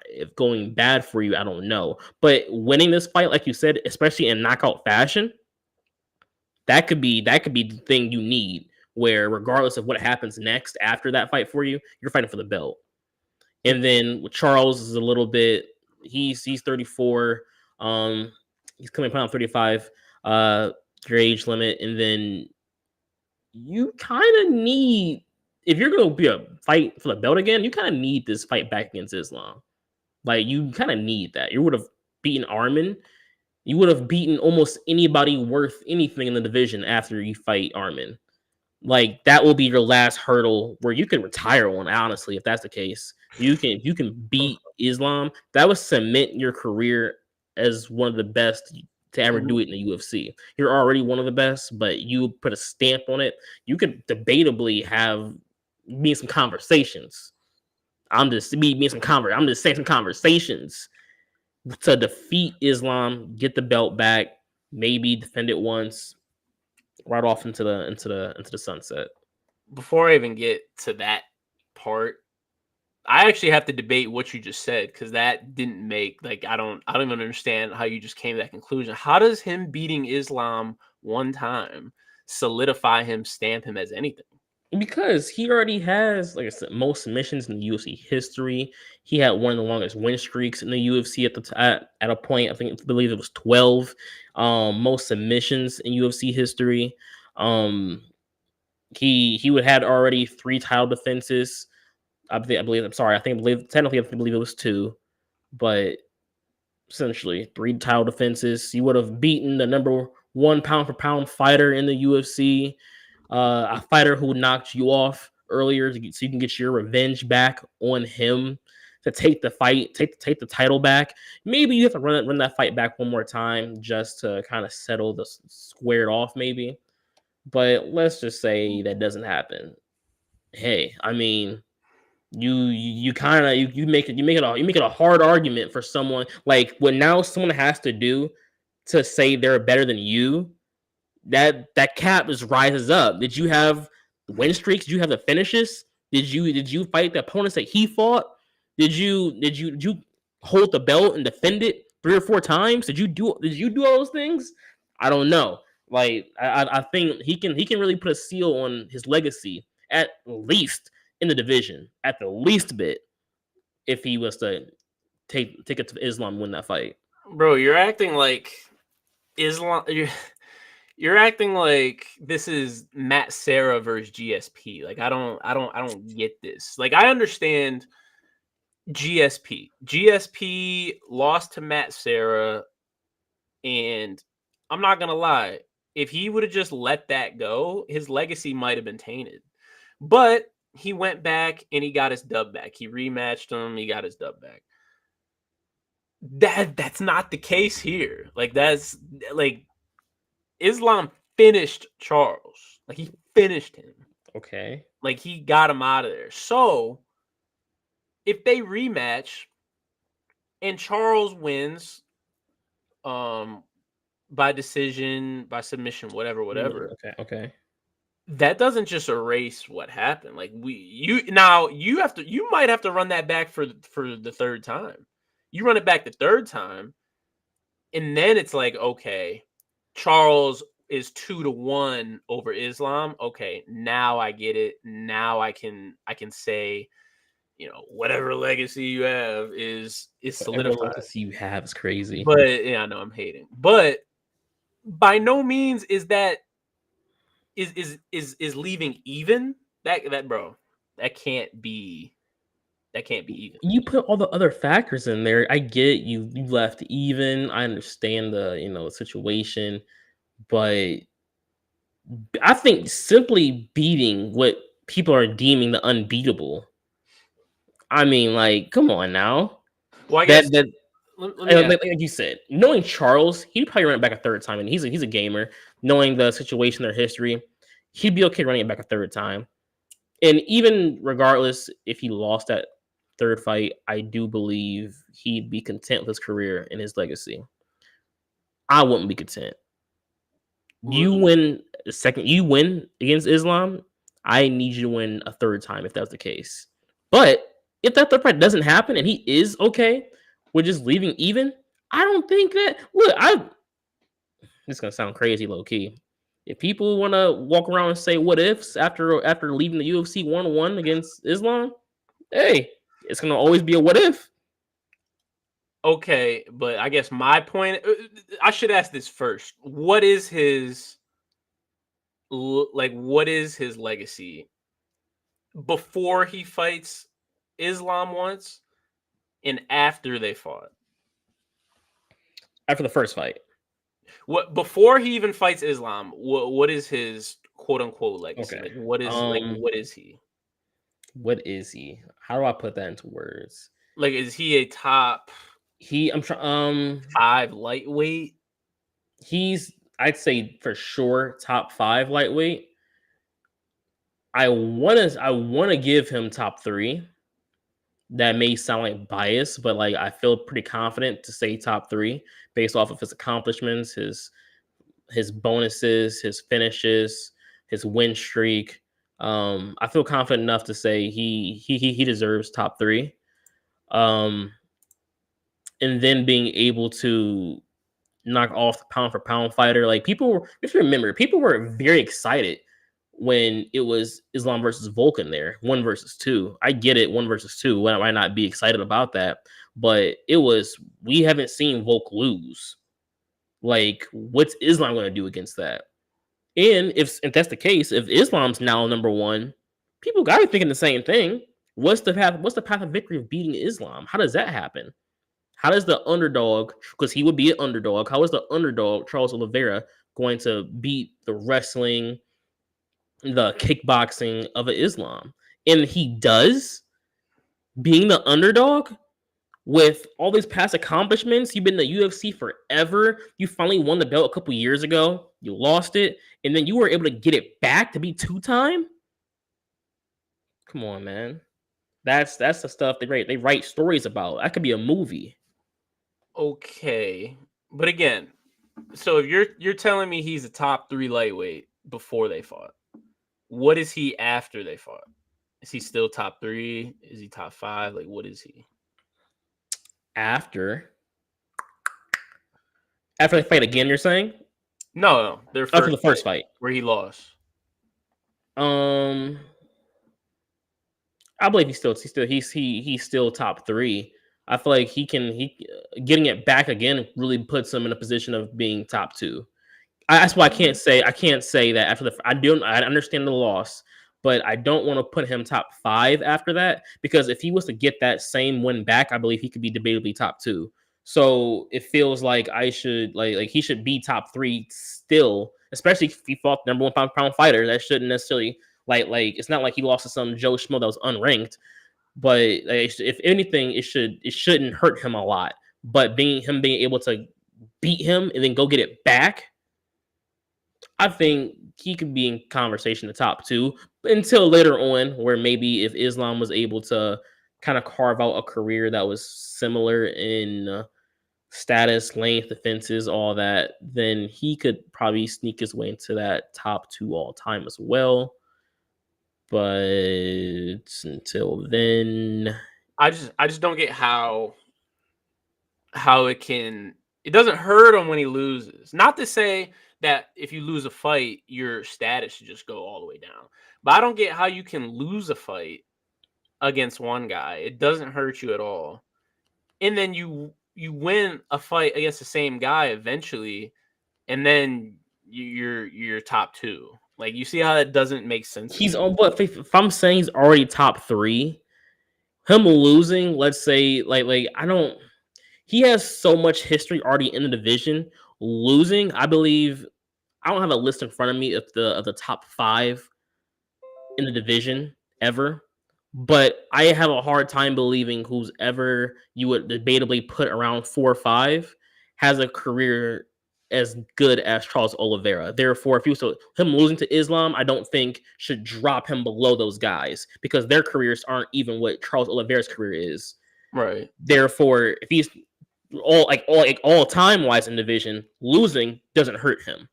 if going bad for you, I don't know. But winning this fight, like you said, especially in knockout fashion, that could be the thing you need. Where regardless of what happens next after that fight for you, you're fighting for the belt. And then with Charles is a little bit. He's 34. Um, he's coming around 35. Your age limit, and then you kind of need, if you're going to be a fight for the belt again, you kind of need this fight back against Islam. Like you kind of need that. You would have beaten Armin. You would have beaten almost anybody worth anything in the division after you fight Armin. Like that will be your last hurdle where you can retire on. Honestly, if that's the case, you can beat Islam. That would cement your career as one of the best to ever do it in the UFC. You're already one of the best, but you put a stamp on it. You could debatably have me some conversations. I'm just saying some conversations to defeat Islam, get the belt back, maybe defend it once, right off into the sunset. Before I even get to that part, I actually have to debate what you just said because that didn't make I don't even understand how you just came to that conclusion. How does him beating Islam one time solidify him, stamp him as anything? Because he already has, like I said, most submissions in the UFC history. He had one of the longest win streaks in the UFC at a point. I believe it was 12. Most submissions in UFC history. Um, he would had already 3 title defenses. I believe. I'm sorry. Technically, I believe it was 2, but essentially 3 title defenses. He would have beaten the number 1 pound for pound fighter in the UFC, a fighter who knocked you off earlier, so you can get your revenge back on him to take the fight, take the title back. Maybe you have to run that fight back one more time just to kind of settle the squared off, maybe. But let's just say that doesn't happen. Hey, I mean, you kind of you make it a hard argument for someone like what now someone has to do to say they're better than you. That cap just rises up. Did you have win streaks? Did you have the finishes? Did you fight the opponents that he fought? Did you hold the belt and defend it 3 or 4 times? Did you do all those things? I don't know. Like I think he can really put a seal on his legacy at least in the division, at the least bit, if he was to take it to Islam and win that fight. Bro, you're acting like Islam. You're acting like this is Matt Serra versus GSP. Like I don't get this. Like I understand GSP. GSP lost to Matt Serra, and I'm not gonna lie. If he would have just let that go, his legacy might have been tainted. But he went back and he got his dub back. He rematched him. He got his dub back. That's not the case here. Like that's like Islam finished Charles. Like he finished him. Okay. Like he got him out of there. So if they rematch, and Charles wins by decision, by submission, whatever. Okay. That doesn't just erase what happened. Like you might have to run that back for the third time. You run it back the third time, and then it's like, okay, Charles is 2-1 over Islam. Okay, now I get it. Now I can say, whatever legacy you have is solidified. Whatever legacy you have is crazy. But yeah, I know I'm hating. But by no means is that is leaving even. That bro, that can't be even. You put all the other factors in there. I get you left even. I understand the situation, but I think simply beating what people are deeming the unbeatable. I mean, like, come on now. Well, I guess That let me ask. like you said, knowing Charles, he'd probably run it back a third time, and he's a gamer. Knowing the situation, their history, he'd be okay running it back a third time. And even regardless, if he lost that third fight, I do believe he'd be content with his career and his legacy. I wouldn't be content. You win against Islam, I need you to win a third time if that's the case. But if that third fight doesn't happen and he is okay with just leaving even, I don't think that. Look, this is gonna sound crazy, low key. If people want to walk around and say what ifs after leaving the UFC 1-1 against Islam, hey, it's gonna always be a what if. Okay, but I guess my point. I should ask this first. What is his What is his legacy before he fights Islam once, and after they fought? After the first fight. What before he even fights Islam? What is his quote unquote legacy? Okay. Like what is he? What is he? How do I put that into words? Like, is he a top? I'm trying. 5 lightweight. I'd say for sure top 5 lightweight. I wanna give him top 3. That may sound like bias, but like I feel pretty confident to say top 3 based off of his accomplishments, his bonuses, his finishes, his win streak. I feel confident enough to say he deserves top 3. And then being able to knock off the pound for pound fighter, like people, if you remember, people were very excited when it was Islam versus Volkan there, 1 versus 2. I get it, 1 versus 2. Why might not be excited about that? But we haven't seen Volk lose. Like, what's Islam going to do against that? And if that's the case, if Islam's now number 1, people got to be thinking the same thing. What's the path of victory of beating Islam? How does that happen? How does the underdog, because he would be an underdog, how is the underdog, Charles Oliveira, going to beat the wrestling, the kickboxing of Islam? And he does, being the underdog with all these past accomplishments. You've been in the UFC forever. You finally won the belt a couple years ago. You lost it, and then you were able to get it back to be 2-time. Come on, man. That's the stuff they write stories about. That could be a movie. Okay, but again, so if you're telling me he's a top 3 lightweight before they fought, what is he after they fought? Is he still top 3? Is he top 5? Like, what is he? After they fight again, you're saying? No, after the first fight where he lost. I believe he's still top 3. I feel like he getting it back again really puts him in a position of being top 2. That's why I can't say that after I understand the loss, but I don't want to put him top 5 after that, because if he was to get that same win back, I believe he could be debatably top 2. So it feels like I should like he should be top 3 still, especially if he fought the number 1 pound fighter. That shouldn't necessarily like it's not like he lost to some Joe Schmo that was unranked. But if anything, it shouldn't hurt him a lot. But being able to beat him and then go get it back, I think he could be in conversation the top 2 until later on, where maybe if Islam was able to kind of carve out a career that was similar in status, length, defenses, all that, then he could probably sneak his way into that top 2 all time as well. But until then, I just don't get how it doesn't hurt him when he loses. Not to say that if you lose a fight, your status should just go all the way down. But I don't get how you can lose a fight against one guy. It doesn't hurt you at all. And then you win a fight against the same guy eventually, and then you're top 2. Like, you see how that doesn't make sense? He's on. But if I'm saying he's already top 3, him losing, let's say, like I don't. He has so much history already in the division. Losing, I believe, I don't have a list in front of me of the top 5 in the division ever, but I have a hard time believing who's ever you would debatably put around 4 or 5 has a career as good as Charles Oliveira. Therefore, if you so him losing to Islam, I don't think should drop him below those guys because their careers aren't even what Charles Oliveira's career is. Right. Therefore, if he's all time wise in division, losing doesn't hurt him,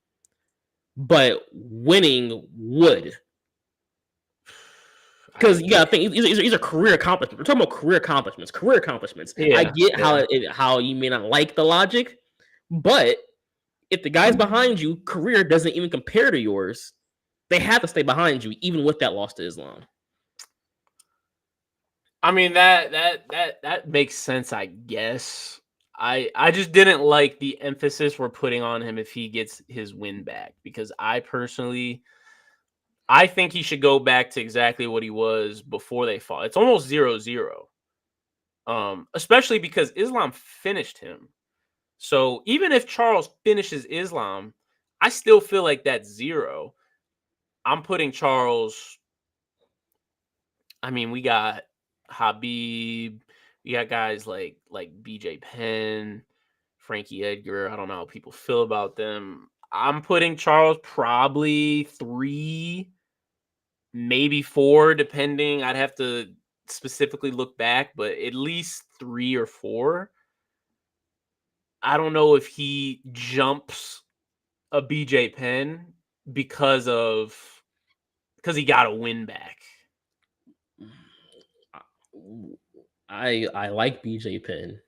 but winning would. Because you gotta think these are career accomplishments. We're talking about career accomplishments. Yeah, I get how you may not like the logic, but if the guys behind you career doesn't even compare to yours, they have to stay behind you even with that loss to Islam. I mean that makes sense, I guess. I just didn't like the emphasis we're putting on him if he gets his win back, because I think he should go back to exactly what he was before they fought. It's almost 0-0. Especially because Islam finished him. So even if Charles finishes Islam, I still feel like that's 0. I'm putting Charles. I mean, we got Habib, we got guys like BJ Penn, Frankie Edgar. I don't know how people feel about them. I'm putting Charles probably 3, maybe 4, depending. I'd have to specifically look back, but at least 3 or 4. I don't know if he jumps a BJ Penn because he got a win back. I like BJ Penn.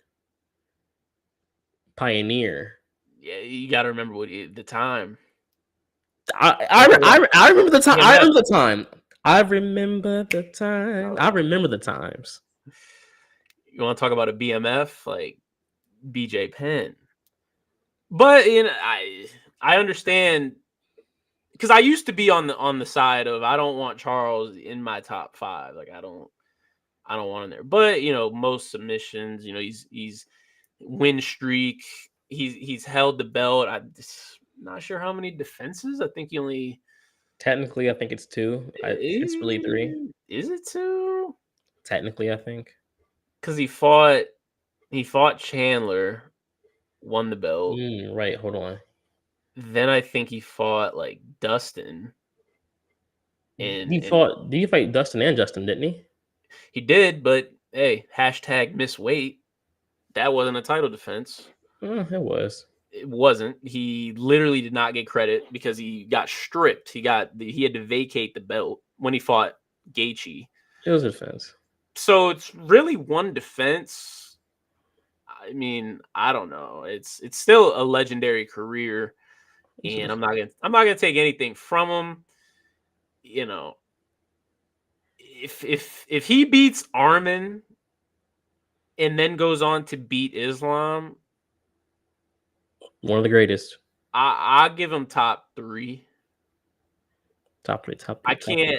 Pioneer. Yeah, you got to remember the time. I remember the time. I remember the time. I remember the time. I remember the times. You want to talk about a BMF like BJ Penn? But I understand, because I used to be on the side of I don't want Charles in my top 5. Like I don't want him there. But most submissions, he's win streak. He's held the belt. I'm not sure how many defenses. I think he only. Technically, I think it's 2. It's really 3. Is it 2? Technically, I think. Because he fought Chandler, won the belt. Right, hold on. Then I think he fought like Dustin. Did he fight Dustin and Justin, didn't he? He did, but hey, #miss weight. That wasn't a title defense. It was. It wasn't. He literally did not get credit because he got stripped. He had to vacate the belt when he fought Gaethje. It was a defense. So it's really one defense. I mean, I don't know. It's still a legendary career, and I'm not gonna take anything from him. If he beats Arman and then goes on to beat Islam, one of the greatest. I'll give him top 3. Top 3.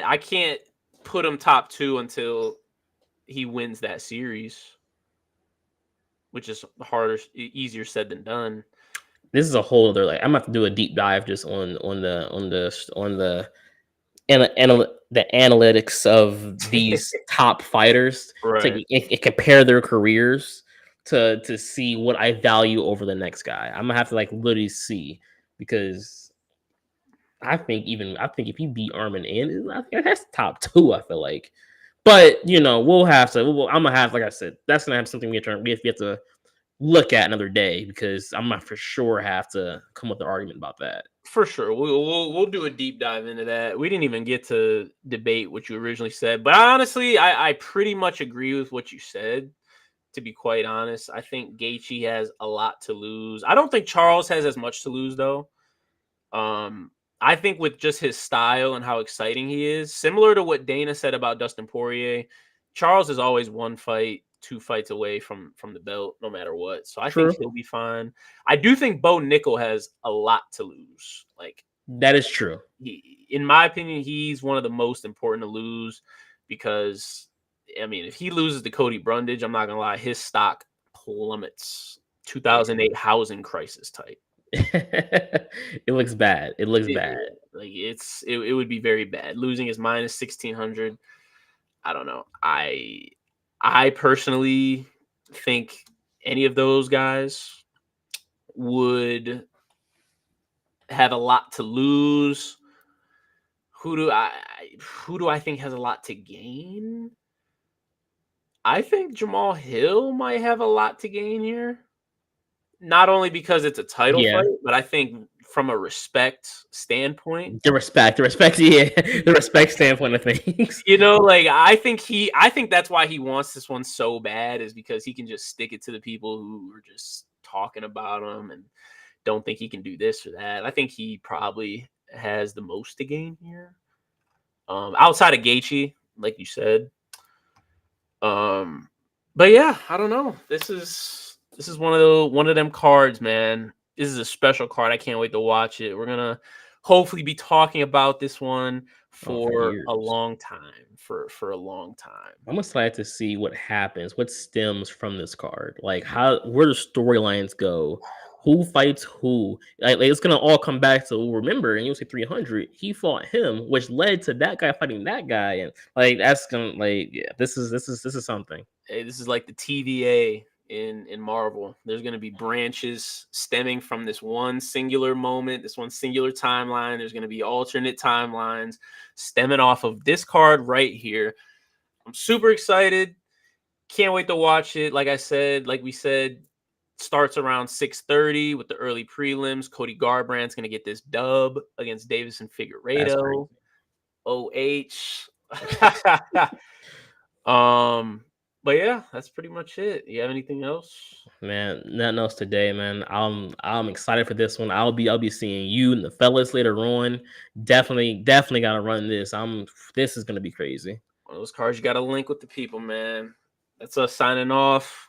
I can't put him top 2 until he wins that series, which is easier said than done. This is a whole other, I'm gonna have to do a deep dive just on the analytics of these top fighters, right? To compare their careers to see what I value over the next guy. I'm gonna have to literally see, because I think if he beat Arman, and I think that's top 2, I feel like. But we'll have to. I'm gonna have, like I said, that's gonna have something we have to look at another day, because I'm not for sure have to come with an argument about that. For sure, we'll do a deep dive into that. We didn't even get to debate what you originally said, but honestly, I pretty much agree with what you said. To be quite honest, I think Gaethje has a lot to lose. I don't think Charles has as much to lose though. I think with just his style and how exciting he is, similar to what Dana said about Dustin Poirier, Charles is always 1 fight, 2 fights away from the belt, no matter what. So I think he'll be fine. I do think Bo Nickel has a lot to lose. Like, that is true. In my opinion, he's one of the most important to lose, because I mean, if he loses to Cody Brundage, I'm not gonna lie, his stock plummets. 2008 housing crisis type. It looks bad. It looks bad. Like it would be very bad. Losing is minus 1,600. I don't know. I personally think any of those guys would have a lot to lose. Who do I think has a lot to gain? I think Jamal Hill might have a lot to gain here. Not only because it's a title fight, but I think from a respect standpoint. The respect standpoint of things. Like I think that's why he wants this one so bad, is because he can just stick it to the people who are just talking about him and don't think he can do this or that. I think he probably has the most to gain here. Outside of Gaethje, like you said. But yeah, I don't know. This is one of them cards, man. This is a special card. I can't wait to watch it. We're gonna hopefully be talking about this one for a long time. For a long time. I'm excited to see what happens, what stems from this card. Like where the storylines go, who fights who. Like it's gonna all come back to, remember, and you'll say 300. He fought him, which led to that guy fighting that guy, and like that's gonna this is something. Hey, this is like the TVA in Marvel. There's going to be branches stemming from this one singular moment, this one singular timeline. There's going to be alternate timelines stemming off of this card right here. I'm super excited. Can't wait to watch it. Like we said, starts around 6:30 with the early prelims. Cody Garbrandt's going to get this dub against Davison Figueiredo. OH. But yeah, that's pretty much it. You have anything else? Man, nothing else today, man. I'm excited for this one. I'll be seeing you and the fellas later on. Definitely gotta run this. This is gonna be crazy. One of those cards you gotta link with the people, man. That's us signing off.